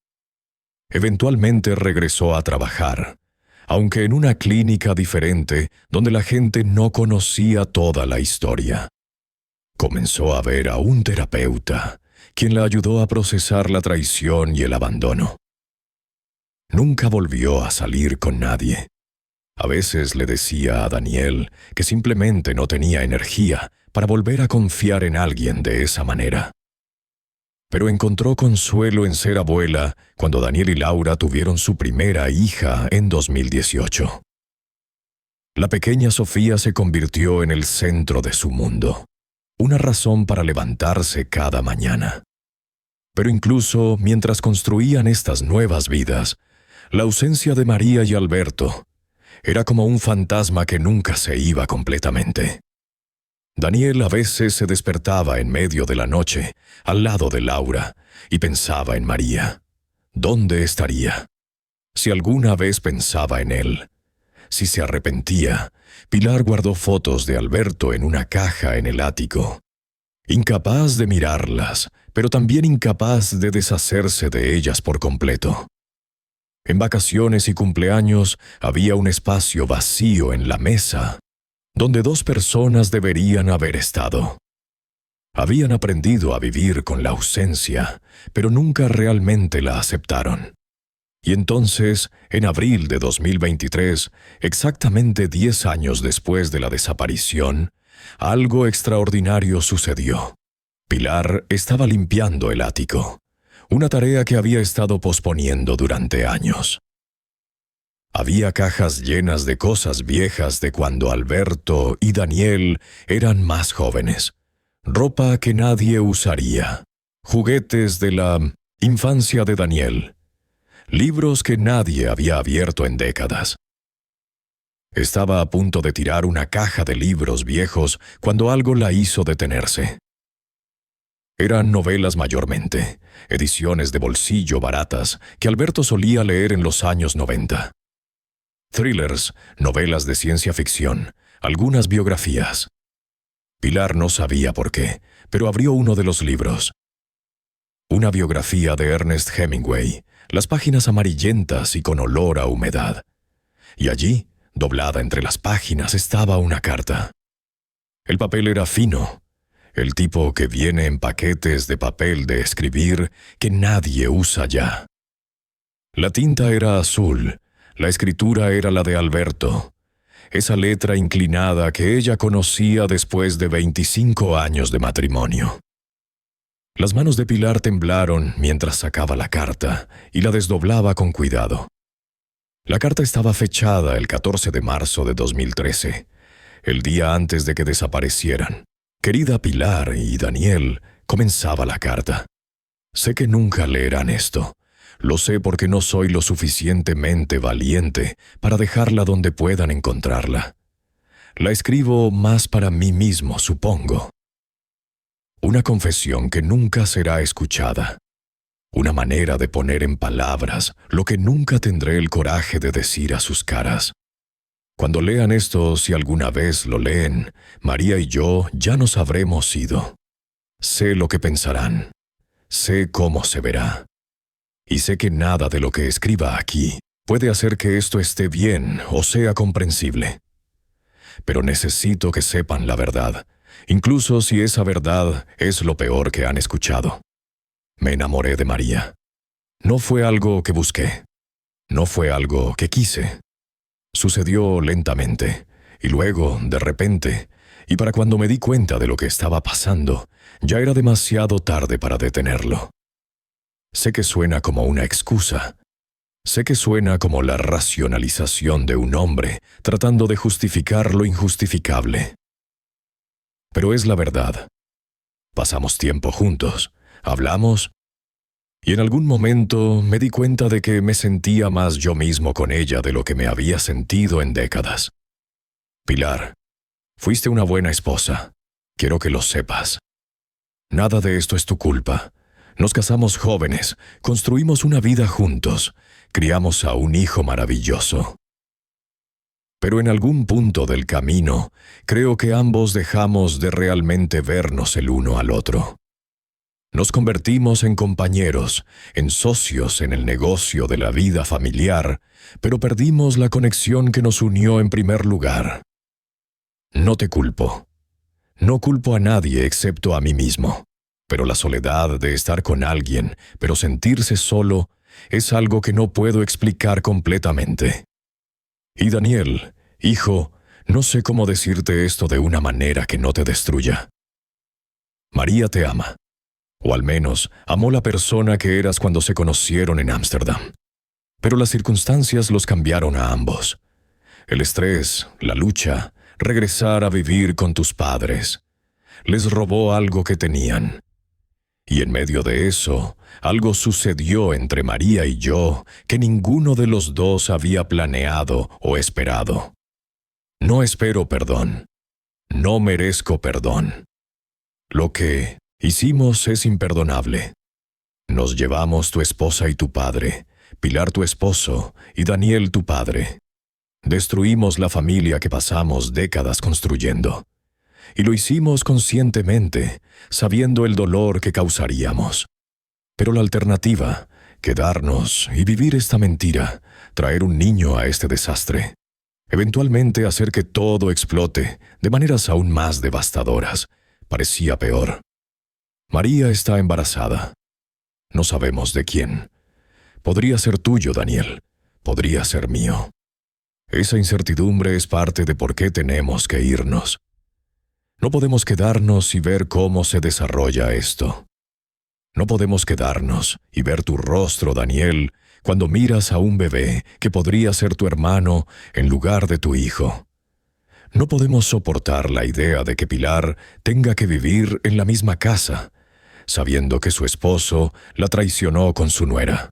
Eventualmente regresó a trabajar, aunque en una clínica diferente donde la gente no conocía toda la historia. Comenzó a ver a un terapeuta, quien la ayudó a procesar la traición y el abandono. Nunca volvió a salir con nadie. A veces le decía a Daniel que simplemente no tenía energía para volver a confiar en alguien de esa manera. Pero encontró consuelo en ser abuela cuando Daniel y Laura tuvieron su primera hija en 2018. La pequeña Sofía se convirtió en el centro de su mundo, una razón para levantarse cada mañana. Pero incluso mientras construían estas nuevas vidas, la ausencia de María y Alberto era como un fantasma que nunca se iba completamente. Daniel a veces se despertaba en medio de la noche, al lado de Laura, y pensaba en María. ¿Dónde estaría? Si alguna vez pensaba en él. Si se arrepentía, Pilar guardó fotos de Alberto en una caja en el ático. Incapaz de mirarlas, pero también incapaz de deshacerse de ellas por completo. En vacaciones y cumpleaños había un espacio vacío en la mesa, donde dos personas deberían haber estado. Habían aprendido a vivir con la ausencia, pero nunca realmente la aceptaron. Y entonces, en abril de 2023, exactamente 10 años después de la desaparición, algo extraordinario sucedió. Pilar estaba limpiando el ático, una tarea que había estado posponiendo durante años. Había cajas llenas de cosas viejas de cuando Alberto y Daniel eran más jóvenes, ropa que nadie usaría, juguetes de la infancia de Daniel, libros que nadie había abierto en décadas. Estaba a punto de tirar una caja de libros viejos cuando algo la hizo detenerse. Eran novelas mayormente, ediciones de bolsillo baratas que Alberto solía leer en los años 90. Thrillers, novelas de ciencia ficción, algunas biografías. Pilar no sabía por qué, pero abrió uno de los libros. Una biografía de Ernest Hemingway, las páginas amarillentas y con olor a humedad. Y allí, doblada entre las páginas, estaba una carta. El papel era fino, el tipo que viene en paquetes de papel de escribir que nadie usa ya. La tinta era azul, la escritura era la de Alberto, esa letra inclinada que ella conocía después de 25 años de matrimonio. Las manos de Pilar temblaron mientras sacaba la carta y la desdoblaba con cuidado. La carta estaba fechada el 14 de marzo de 2013, el día antes de que desaparecieran. Querida Pilar y Daniel, comenzaba la carta. Sé que nunca leerán esto. Lo sé porque no soy lo suficientemente valiente para dejarla donde puedan encontrarla. La escribo más para mí mismo, supongo. Una confesión que nunca será escuchada. Una manera de poner en palabras lo que nunca tendré el coraje de decir a sus caras. Cuando lean esto, si alguna vez lo leen, María y yo ya nos habremos ido. Sé lo que pensarán. Sé cómo se verá. Y sé que nada de lo que escriba aquí puede hacer que esto esté bien o sea comprensible. Pero necesito que sepan la verdad, incluso si esa verdad es lo peor que han escuchado. Me enamoré de María. No fue algo que busqué. No fue algo que quise. Sucedió lentamente, y luego, de repente, y para cuando me di cuenta de lo que estaba pasando, ya era demasiado tarde para detenerlo. Sé que suena como una excusa. Sé que suena como la racionalización de un hombre tratando de justificar lo injustificable. Pero es la verdad. Pasamos tiempo juntos, hablamos, y en algún momento me di cuenta de que me sentía más yo mismo con ella de lo que me había sentido en décadas. Pilar, fuiste una buena esposa. Quiero que lo sepas. Nada de esto es tu culpa. Nos casamos jóvenes, construimos una vida juntos, criamos a un hijo maravilloso. Pero en algún punto del camino, creo que ambos dejamos de realmente vernos el uno al otro. Nos convertimos en compañeros, en socios en el negocio de la vida familiar, pero perdimos la conexión que nos unió en primer lugar. No te culpo. No culpo a nadie excepto a mí mismo. Pero la soledad de estar con alguien, pero sentirse solo, es algo que no puedo explicar completamente. Y Daniel, hijo, no sé cómo decirte esto de una manera que no te destruya. María te ama. O al menos, amó la persona que eras cuando se conocieron en Ámsterdam. Pero las circunstancias los cambiaron a ambos. El estrés, la lucha, regresar a vivir con tus padres. Les robó algo que tenían. Y en medio de eso, algo sucedió entre María y yo que ninguno de los dos había planeado o esperado. No espero perdón. No merezco perdón. Lo que hicimos es imperdonable. Nos llevamos tu esposa y tu padre, Pilar tu esposo y Daniel tu padre. Destruimos la familia que pasamos décadas construyendo. Y lo hicimos conscientemente, sabiendo el dolor que causaríamos. Pero la alternativa, quedarnos y vivir esta mentira, traer un niño a este desastre, eventualmente hacer que todo explote de maneras aún más devastadoras, parecía peor. María está embarazada. No sabemos de quién. Podría ser tuyo, Daniel. Podría ser mío. Esa incertidumbre es parte de por qué tenemos que irnos. No podemos quedarnos y ver cómo se desarrolla esto. No podemos quedarnos y ver tu rostro, Daniel, cuando miras a un bebé que podría ser tu hermano en lugar de tu hijo. No podemos soportar la idea de que Pilar tenga que vivir en la misma casa, sabiendo que su esposo la traicionó con su nuera.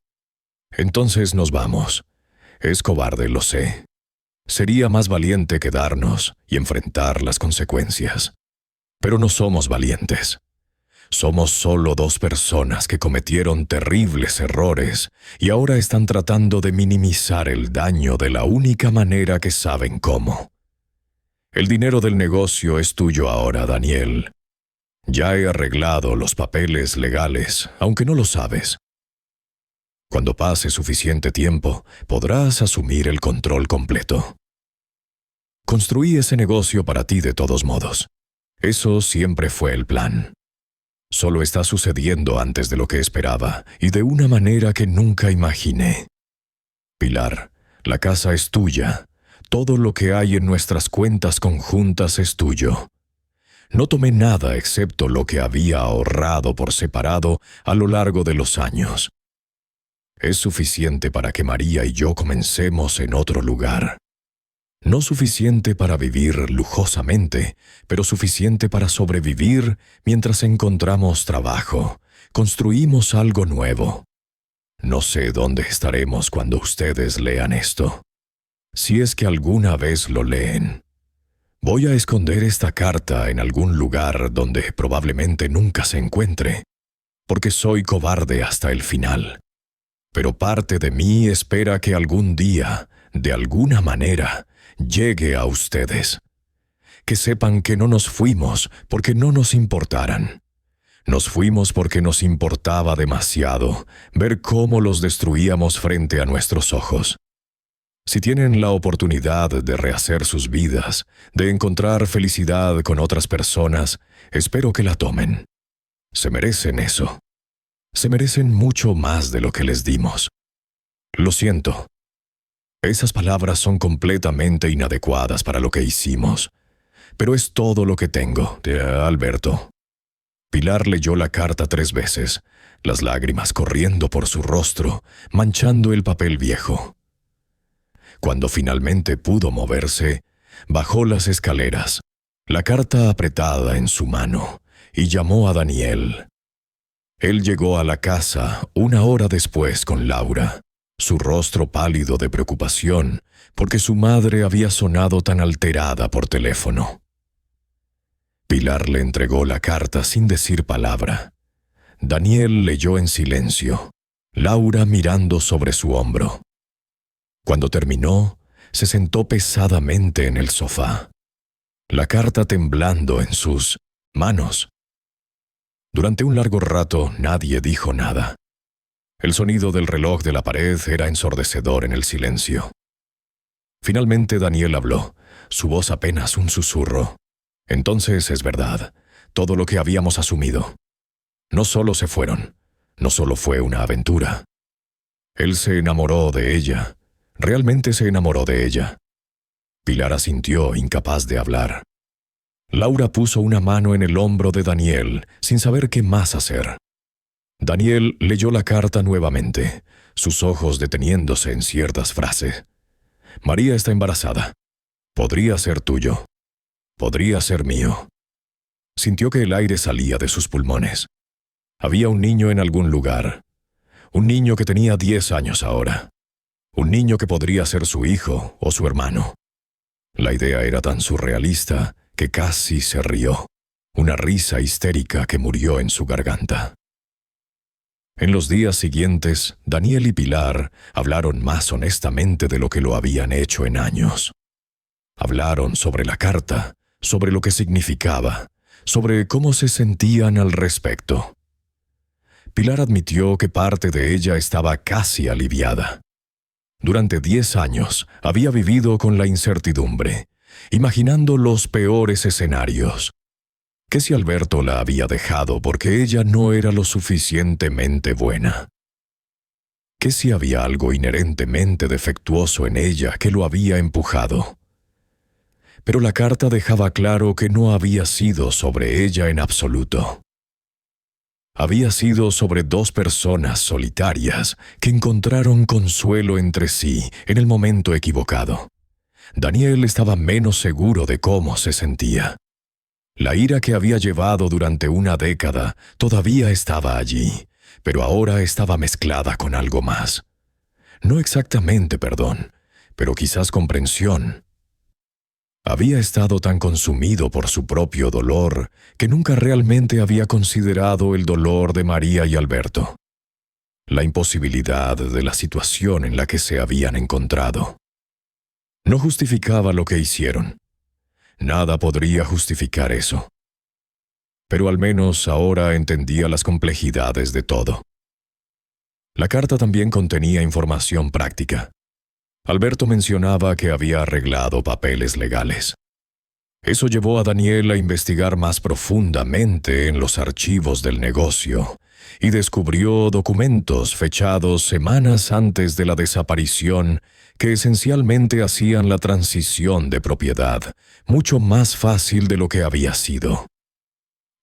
Entonces nos vamos. Es cobarde, lo sé. Sería más valiente quedarnos y enfrentar las consecuencias. Pero no somos valientes. Somos solo dos personas que cometieron terribles errores y ahora están tratando de minimizar el daño de la única manera que saben cómo. El dinero del negocio es tuyo ahora, Daniel. Ya he arreglado los papeles legales, aunque no lo sabes. Cuando pase suficiente tiempo, podrás asumir el control completo. Construí ese negocio para ti de todos modos. Eso siempre fue el plan. Solo está sucediendo antes de lo que esperaba y de una manera que nunca imaginé. Pilar, la casa es tuya. Todo lo que hay en nuestras cuentas conjuntas es tuyo. No tomé nada excepto lo que había ahorrado por separado a lo largo de los años. Es suficiente para que María y yo comencemos en otro lugar. No suficiente para vivir lujosamente, pero suficiente para sobrevivir mientras encontramos trabajo. Construimos algo nuevo. No sé dónde estaremos cuando ustedes lean esto. Si es que alguna vez lo leen. Voy a esconder esta carta en algún lugar donde probablemente nunca se encuentre, porque soy cobarde hasta el final. Pero parte de mí espera que algún día, de alguna manera, llegue a ustedes. Que sepan que no nos fuimos porque no nos importaran. Nos fuimos porque nos importaba demasiado ver cómo los destruíamos frente a nuestros ojos. Si tienen la oportunidad de rehacer sus vidas, de encontrar felicidad con otras personas, espero que la tomen. Se merecen eso. Se merecen mucho más de lo que les dimos. Lo siento. Esas palabras son completamente inadecuadas para lo que hicimos. Pero es todo lo que tengo, Alberto. Pilar leyó la carta 3 veces, las lágrimas corriendo por su rostro, manchando el papel viejo. Cuando finalmente pudo moverse, bajó las escaleras, la carta apretada en su mano, y llamó a Daniel. Él llegó a la casa 1 hora después con Laura, su rostro pálido de preocupación, porque su madre había sonado tan alterada por teléfono. Pilar le entregó la carta sin decir palabra. Daniel leyó en silencio, Laura mirando sobre su hombro. Cuando terminó, se sentó pesadamente en el sofá, la carta temblando en sus manos. Durante un largo rato nadie dijo nada. El sonido del reloj de la pared era ensordecedor en el silencio. Finalmente Daniel habló, su voz apenas un susurro. Entonces es verdad, todo lo que habíamos asumido. No solo se fueron, no solo fue una aventura. Él se enamoró de ella, realmente se enamoró de ella. Pilar asintió, incapaz de hablar. Laura puso una mano en el hombro de Daniel, sin saber qué más hacer. Daniel leyó la carta nuevamente, sus ojos deteniéndose en ciertas frases. María está embarazada. Podría ser tuyo. Podría ser mío. Sintió que el aire salía de sus pulmones. Había un niño en algún lugar. Un niño que tenía 10 años ahora. Un niño que podría ser su hijo o su hermano. La idea era tan surrealista que casi se rió. Una risa histérica que murió en su garganta. En los días siguientes, Daniel y Pilar hablaron más honestamente de lo que lo habían hecho en años. Hablaron sobre la carta, sobre lo que significaba, sobre cómo se sentían al respecto. Pilar admitió que parte de ella estaba casi aliviada. Durante 10 años había vivido con la incertidumbre, imaginando los peores escenarios. ¿Qué si Alberto la había dejado porque ella no era lo suficientemente buena? ¿Qué si había algo inherentemente defectuoso en ella que lo había empujado? Pero la carta dejaba claro que no había sido sobre ella en absoluto. Había sido sobre 2 personas solitarias que encontraron consuelo entre sí en el momento equivocado. Daniel estaba menos seguro de cómo se sentía. La ira que había llevado durante una década todavía estaba allí, pero ahora estaba mezclada con algo más. No exactamente perdón, pero quizás comprensión. Había estado tan consumido por su propio dolor que nunca realmente había considerado el dolor de María y Alberto. La imposibilidad de la situación en la que se habían encontrado. No justificaba lo que hicieron. Nada podría justificar eso. Pero al menos ahora entendía las complejidades de todo. La carta también contenía información práctica. Alberto mencionaba que había arreglado papeles legales. Eso llevó a Daniel a investigar más profundamente en los archivos del negocio y descubrió documentos fechados semanas antes de la desaparición que esencialmente hacían la transición de propiedad mucho más fácil de lo que había sido.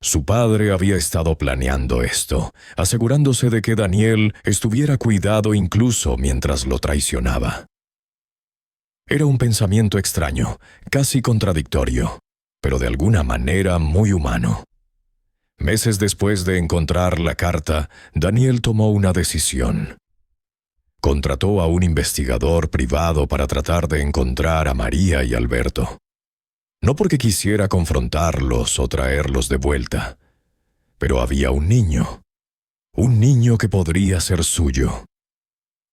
Su padre había estado planeando esto, asegurándose de que Daniel estuviera cuidado incluso mientras lo traicionaba. Era un pensamiento extraño, casi contradictorio, pero de alguna manera muy humano. Meses después de encontrar la carta, Daniel tomó una decisión. Contrató a un investigador privado para tratar de encontrar a María y Alberto. No porque quisiera confrontarlos o traerlos de vuelta, pero había un niño que podría ser suyo.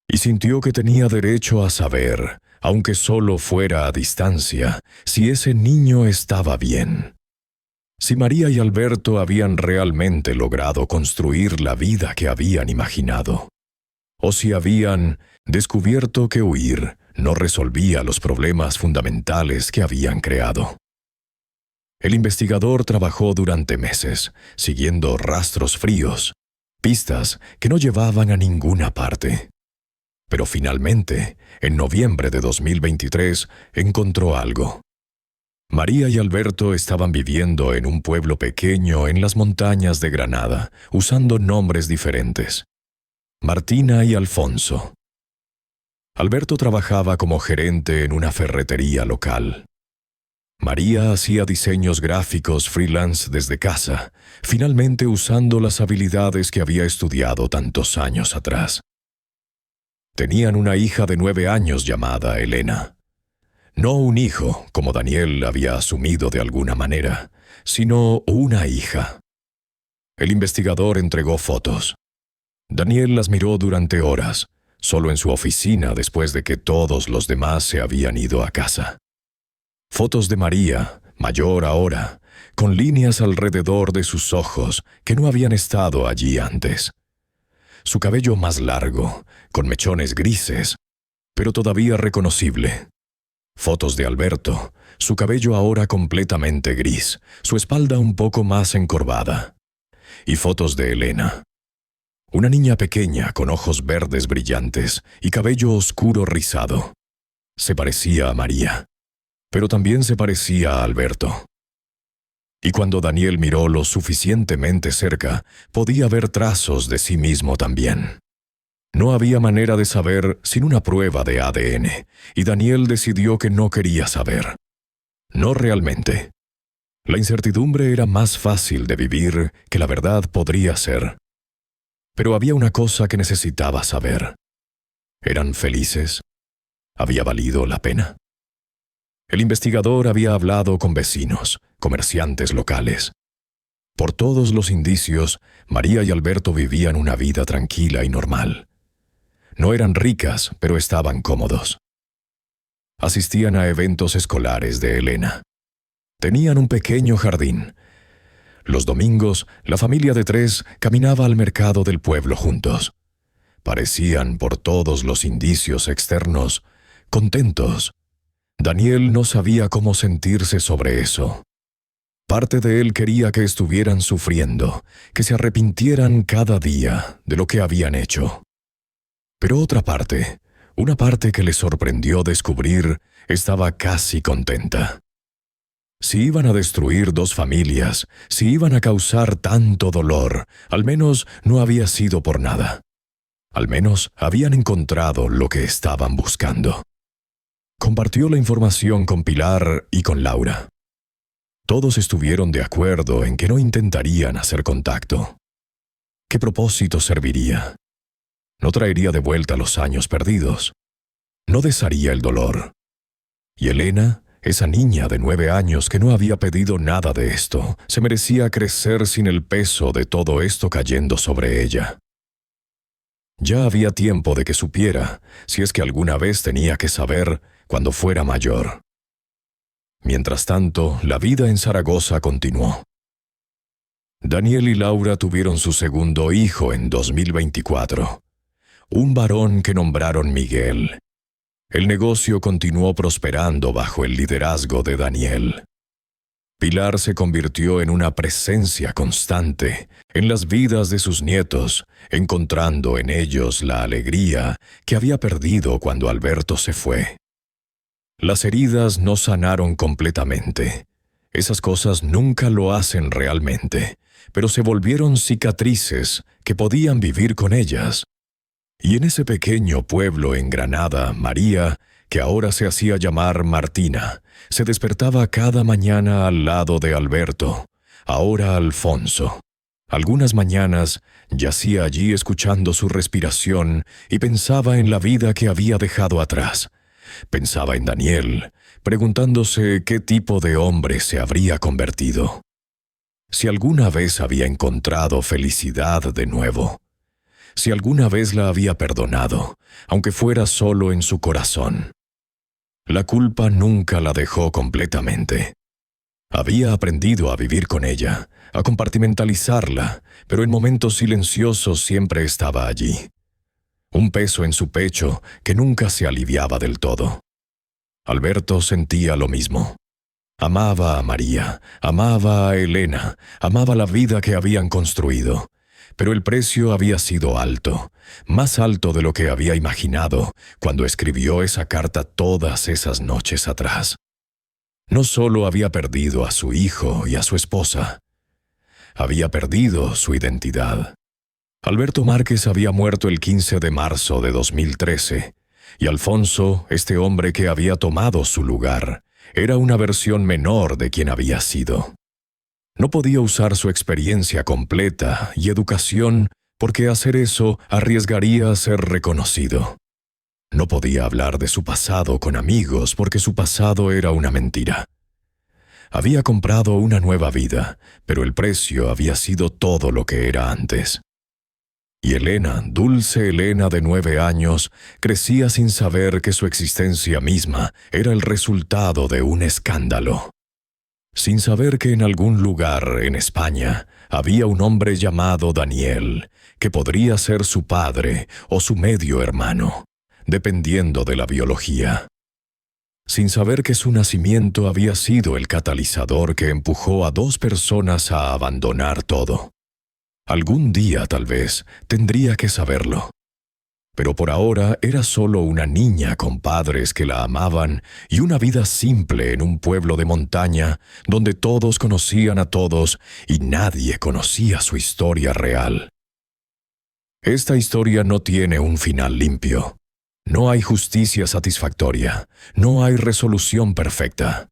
Y sintió que tenía derecho a saber, aunque solo fuera a distancia, si ese niño estaba bien. Si María y Alberto habían realmente logrado construir la vida que habían imaginado. O si habían descubierto que huir no resolvía los problemas fundamentales que habían creado. El investigador trabajó durante meses, siguiendo rastros fríos, pistas que no llevaban a ninguna parte. Pero finalmente, en noviembre de 2023, encontró algo. María y Alberto estaban viviendo en un pueblo pequeño en las montañas de Granada, usando nombres diferentes. Martina y Alfonso. Alberto trabajaba como gerente en una ferretería local. María hacía diseños gráficos freelance desde casa, finalmente usando las habilidades que había estudiado tantos años atrás. Tenían una hija de 9 años llamada Elena. No un hijo, como Daniel había asumido de alguna manera, sino una hija. El investigador entregó fotos. Daniel las miró durante horas, solo en su oficina después de que todos los demás se habían ido a casa. Fotos de María, mayor ahora, con líneas alrededor de sus ojos que no habían estado allí antes. Su cabello más largo, con mechones grises, pero todavía reconocible. Fotos de Alberto, su cabello ahora completamente gris, su espalda un poco más encorvada. Y fotos de Elena. Una niña pequeña con ojos verdes brillantes y cabello oscuro rizado. Se parecía a María, pero también se parecía a Alberto. Y cuando Daniel miró lo suficientemente cerca, podía ver trazos de sí mismo también. No había manera de saber sin una prueba de ADN, y Daniel decidió que no quería saber. No realmente. La incertidumbre era más fácil de vivir que la verdad podría ser. Pero había una cosa que necesitaba saber. ¿Eran felices? ¿Había valido la pena? El investigador había hablado con vecinos, comerciantes locales. Por todos los indicios, María y Alberto vivían una vida tranquila y normal. No eran ricas, pero estaban cómodos. Asistían a eventos escolares de Elena. Tenían un pequeño jardín. Los domingos, la familia de tres caminaba al mercado del pueblo juntos. Parecían, por todos los indicios externos, contentos. Daniel no sabía cómo sentirse sobre eso. Parte de él quería que estuvieran sufriendo, que se arrepintieran cada día de lo que habían hecho. Pero otra parte, una parte que le sorprendió descubrir, estaba casi contenta. Si iban a destruir dos familias, si iban a causar tanto dolor, al menos no había sido por nada. Al menos habían encontrado lo que estaban buscando. Compartió la información con Pilar y con Laura. Todos estuvieron de acuerdo en que no intentarían hacer contacto. ¿Qué propósito serviría? No traería de vuelta los años perdidos. No desharía el dolor. Y Elena, esa niña de 9 años que no había pedido nada de esto, se merecía crecer sin el peso de todo esto cayendo sobre ella. Ya había tiempo de que supiera, si es que alguna vez tenía que saber, cuando fuera mayor. Mientras tanto, la vida en Zaragoza continuó. Daniel y Laura tuvieron su segundo hijo en 2024. Un varón que nombraron Miguel. El negocio continuó prosperando bajo el liderazgo de Daniel. Pilar se convirtió en una presencia constante en las vidas de sus nietos, encontrando en ellos la alegría que había perdido cuando Alberto se fue. Las heridas no sanaron completamente. Esas cosas nunca lo hacen realmente, pero se volvieron cicatrices que podían vivir con ellas. Y en ese pequeño pueblo en Granada, María, que ahora se hacía llamar Martina, se despertaba cada mañana al lado de Alberto, ahora Alfonso. Algunas mañanas yacía allí escuchando su respiración y pensaba en la vida que había dejado atrás. Pensaba en Daniel, preguntándose qué tipo de hombre se habría convertido. Si alguna vez había encontrado felicidad de nuevo. Si alguna vez la había perdonado, aunque fuera solo en su corazón. La culpa nunca la dejó completamente. Había aprendido a vivir con ella, a compartimentalizarla, pero en momentos silenciosos siempre estaba allí. Un peso en su pecho que nunca se aliviaba del todo. Alberto sentía lo mismo. Amaba a María, amaba a Elena, amaba la vida que habían construido. Pero el precio había sido alto, más alto de lo que había imaginado cuando escribió esa carta todas esas noches atrás. No solo había perdido a su hijo y a su esposa, había perdido su identidad. Alberto Márquez había muerto el 15 de marzo de 2013, y Alfonso, este hombre que había tomado su lugar, era una versión menor de quien había sido. No podía usar su experiencia completa y educación porque hacer eso arriesgaría a ser reconocido. No podía hablar de su pasado con amigos porque su pasado era una mentira. Había comprado una nueva vida, pero el precio había sido todo lo que era antes. Y Elena, dulce Elena de 9 años, crecía sin saber que su existencia misma era el resultado de un escándalo. sin saber que en algún lugar en España había un hombre llamado Daniel, que podría ser su padre o su medio hermano, dependiendo de la biología. Sin saber que su nacimiento había sido el catalizador que empujó a dos personas a abandonar todo. Algún día, tal vez, tendría que saberlo. Pero por ahora era solo una niña con padres que la amaban y una vida simple en un pueblo de montaña donde todos conocían a todos y nadie conocía su historia real. Esta historia no tiene un final limpio. No hay justicia satisfactoria, no hay resolución perfecta.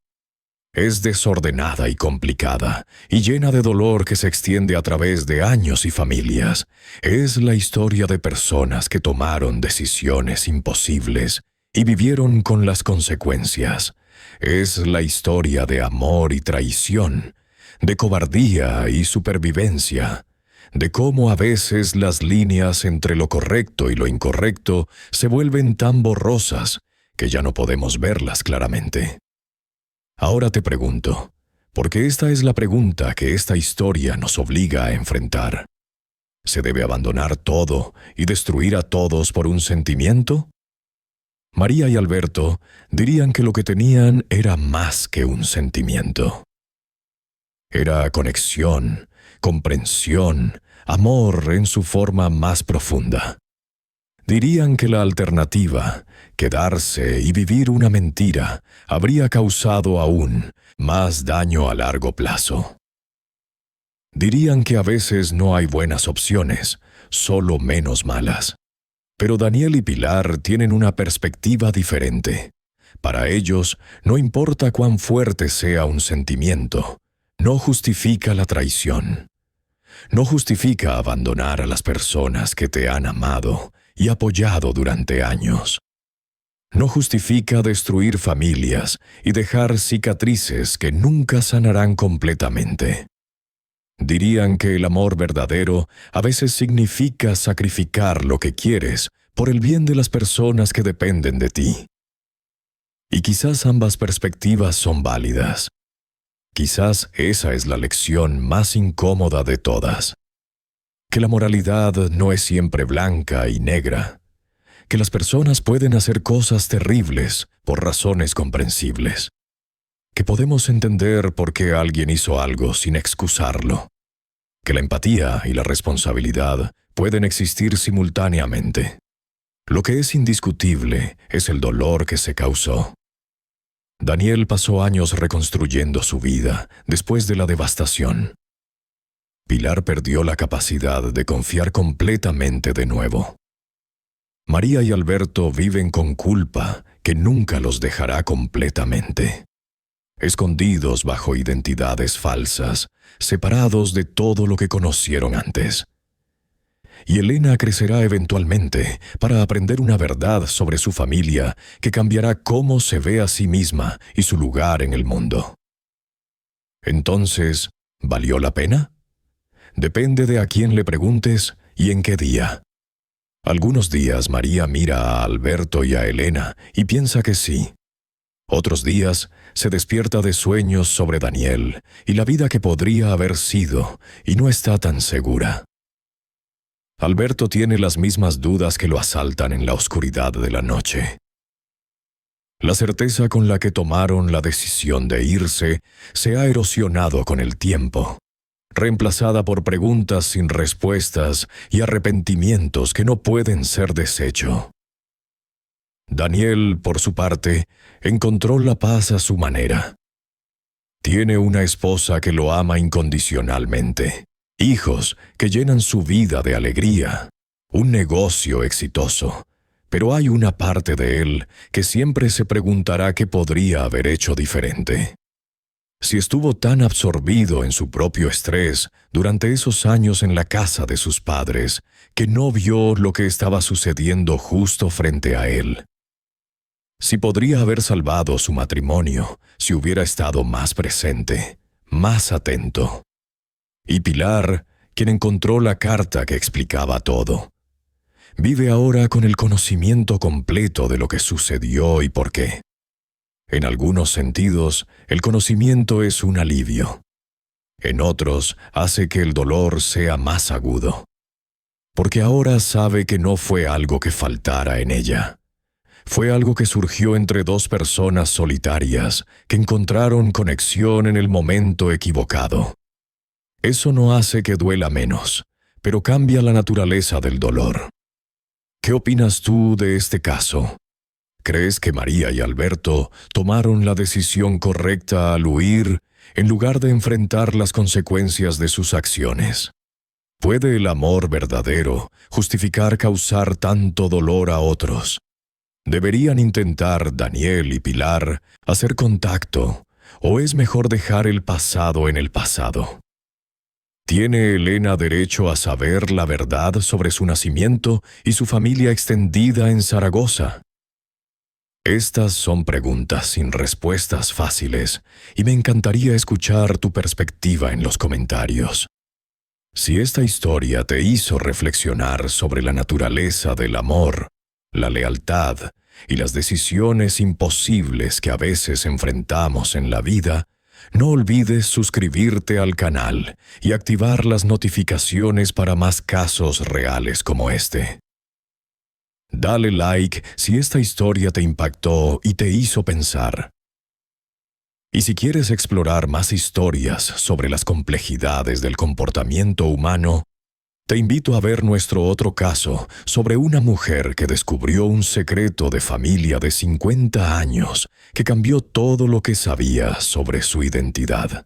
Es desordenada y complicada, y llena de dolor que se extiende a través de años y familias. Es la historia de personas que tomaron decisiones imposibles y vivieron con las consecuencias. Es la historia de amor y traición, de cobardía y supervivencia, de cómo a veces las líneas entre lo correcto y lo incorrecto se vuelven tan borrosas que ya no podemos verlas claramente. Ahora te pregunto, porque esta es la pregunta que esta historia nos obliga a enfrentar. ¿Se debe abandonar todo y destruir a todos por un sentimiento? María y Alberto dirían que lo que tenían era más que un sentimiento. Era conexión, comprensión, amor en su forma más profunda. Dirían que la alternativa, quedarse y vivir una mentira, habría causado aún más daño a largo plazo. Dirían que a veces no hay buenas opciones, solo menos malas. Pero Daniel y Pilar tienen una perspectiva diferente. Para ellos, no importa cuán fuerte sea un sentimiento, no justifica la traición. No justifica abandonar a las personas que te han amado y apoyado durante años. No justifica destruir familias y dejar cicatrices que nunca sanarán completamente. Dirían que el amor verdadero a veces significa sacrificar lo que quieres por el bien de las personas que dependen de ti. Y quizás ambas perspectivas son válidas. Quizás esa es la lección más incómoda de todas. Que la moralidad no es siempre blanca y negra. Que las personas pueden hacer cosas terribles por razones comprensibles. Que podemos entender por qué alguien hizo algo sin excusarlo. Que la empatía y la responsabilidad pueden existir simultáneamente. Lo que es indiscutible es el dolor que se causó. Daniel pasó años reconstruyendo su vida después de la devastación. Pilar perdió la capacidad de confiar completamente de nuevo. María y Alberto viven con culpa que nunca los dejará completamente. Escondidos bajo identidades falsas, separados de todo lo que conocieron antes. Y Elena crecerá eventualmente para aprender una verdad sobre su familia que cambiará cómo se ve a sí misma y su lugar en el mundo. Entonces, ¿valió la pena? Depende de a quién le preguntes y en qué día. Algunos días María mira a Alberto y a Elena y piensa que sí. Otros días se despierta de sueños sobre Daniel y la vida que podría haber sido y no está tan segura. Alberto tiene las mismas dudas que lo asaltan en la oscuridad de la noche. La certeza con la que tomaron la decisión de irse se ha erosionado con el tiempo, reemplazada por preguntas sin respuestas y arrepentimientos que no pueden ser deshecho. Daniel, por su parte, encontró la paz a su manera. Tiene una esposa que lo ama incondicionalmente, hijos que llenan su vida de alegría, un negocio exitoso, pero hay una parte de él que siempre se preguntará qué podría haber hecho diferente. Si estuvo tan absorbido en su propio estrés durante esos años en la casa de sus padres, que no vio lo que estaba sucediendo justo frente a él. Si podría haber salvado su matrimonio si hubiera estado más presente, más atento. Y Pilar, quien encontró la carta que explicaba todo, vive ahora con el conocimiento completo de lo que sucedió y por qué. En algunos sentidos, el conocimiento es un alivio. En otros, hace que el dolor sea más agudo. Porque ahora sabe que no fue algo que faltara en ella. Fue algo que surgió entre dos personas solitarias que encontraron conexión en el momento equivocado. Eso no hace que duela menos, pero cambia la naturaleza del dolor. ¿Qué opinas tú de este caso? ¿Crees que María y Alberto tomaron la decisión correcta al huir en lugar de enfrentar las consecuencias de sus acciones? ¿Puede el amor verdadero justificar causar tanto dolor a otros? ¿Deberían intentar Daniel y Pilar hacer contacto, o es mejor dejar el pasado en el pasado? ¿Tiene Elena derecho a saber la verdad sobre su nacimiento y su familia extendida en Zaragoza? Estas son preguntas sin respuestas fáciles, y me encantaría escuchar tu perspectiva en los comentarios. Si esta historia te hizo reflexionar sobre la naturaleza del amor, la lealtad y las decisiones imposibles que a veces enfrentamos en la vida, no olvides suscribirte al canal y activar las notificaciones para más casos reales como este. Dale like si esta historia te impactó y te hizo pensar. Y si quieres explorar más historias sobre las complejidades del comportamiento humano, te invito a ver nuestro otro caso sobre una mujer que descubrió un secreto de familia de 50 años que cambió todo lo que sabía sobre su identidad.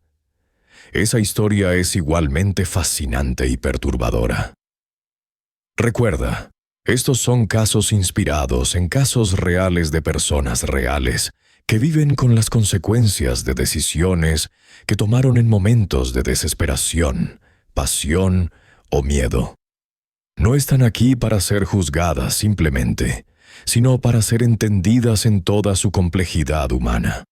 Esa historia es igualmente fascinante y perturbadora. Recuerda, estos son casos inspirados en casos reales de personas reales que viven con las consecuencias de decisiones que tomaron en momentos de desesperación, pasión o miedo. No están aquí para ser juzgadas simplemente, sino para ser entendidas en toda su complejidad humana.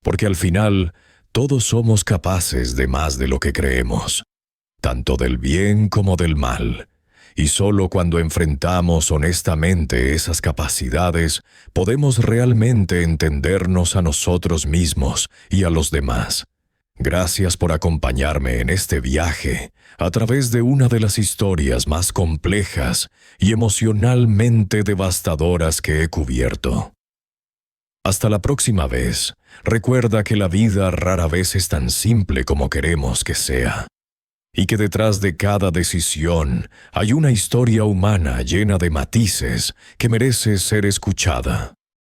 Porque al final, todos somos capaces de más de lo que creemos, tanto del bien como del mal, y solo cuando enfrentamos honestamente esas capacidades, podemos realmente entendernos a nosotros mismos y a los demás. Gracias por acompañarme en este viaje a través de una de las historias más complejas y emocionalmente devastadoras que he cubierto. Hasta la próxima vez, recuerda que la vida rara vez es tan simple como queremos que sea, y que detrás de cada decisión hay una historia humana llena de matices que merece ser escuchada.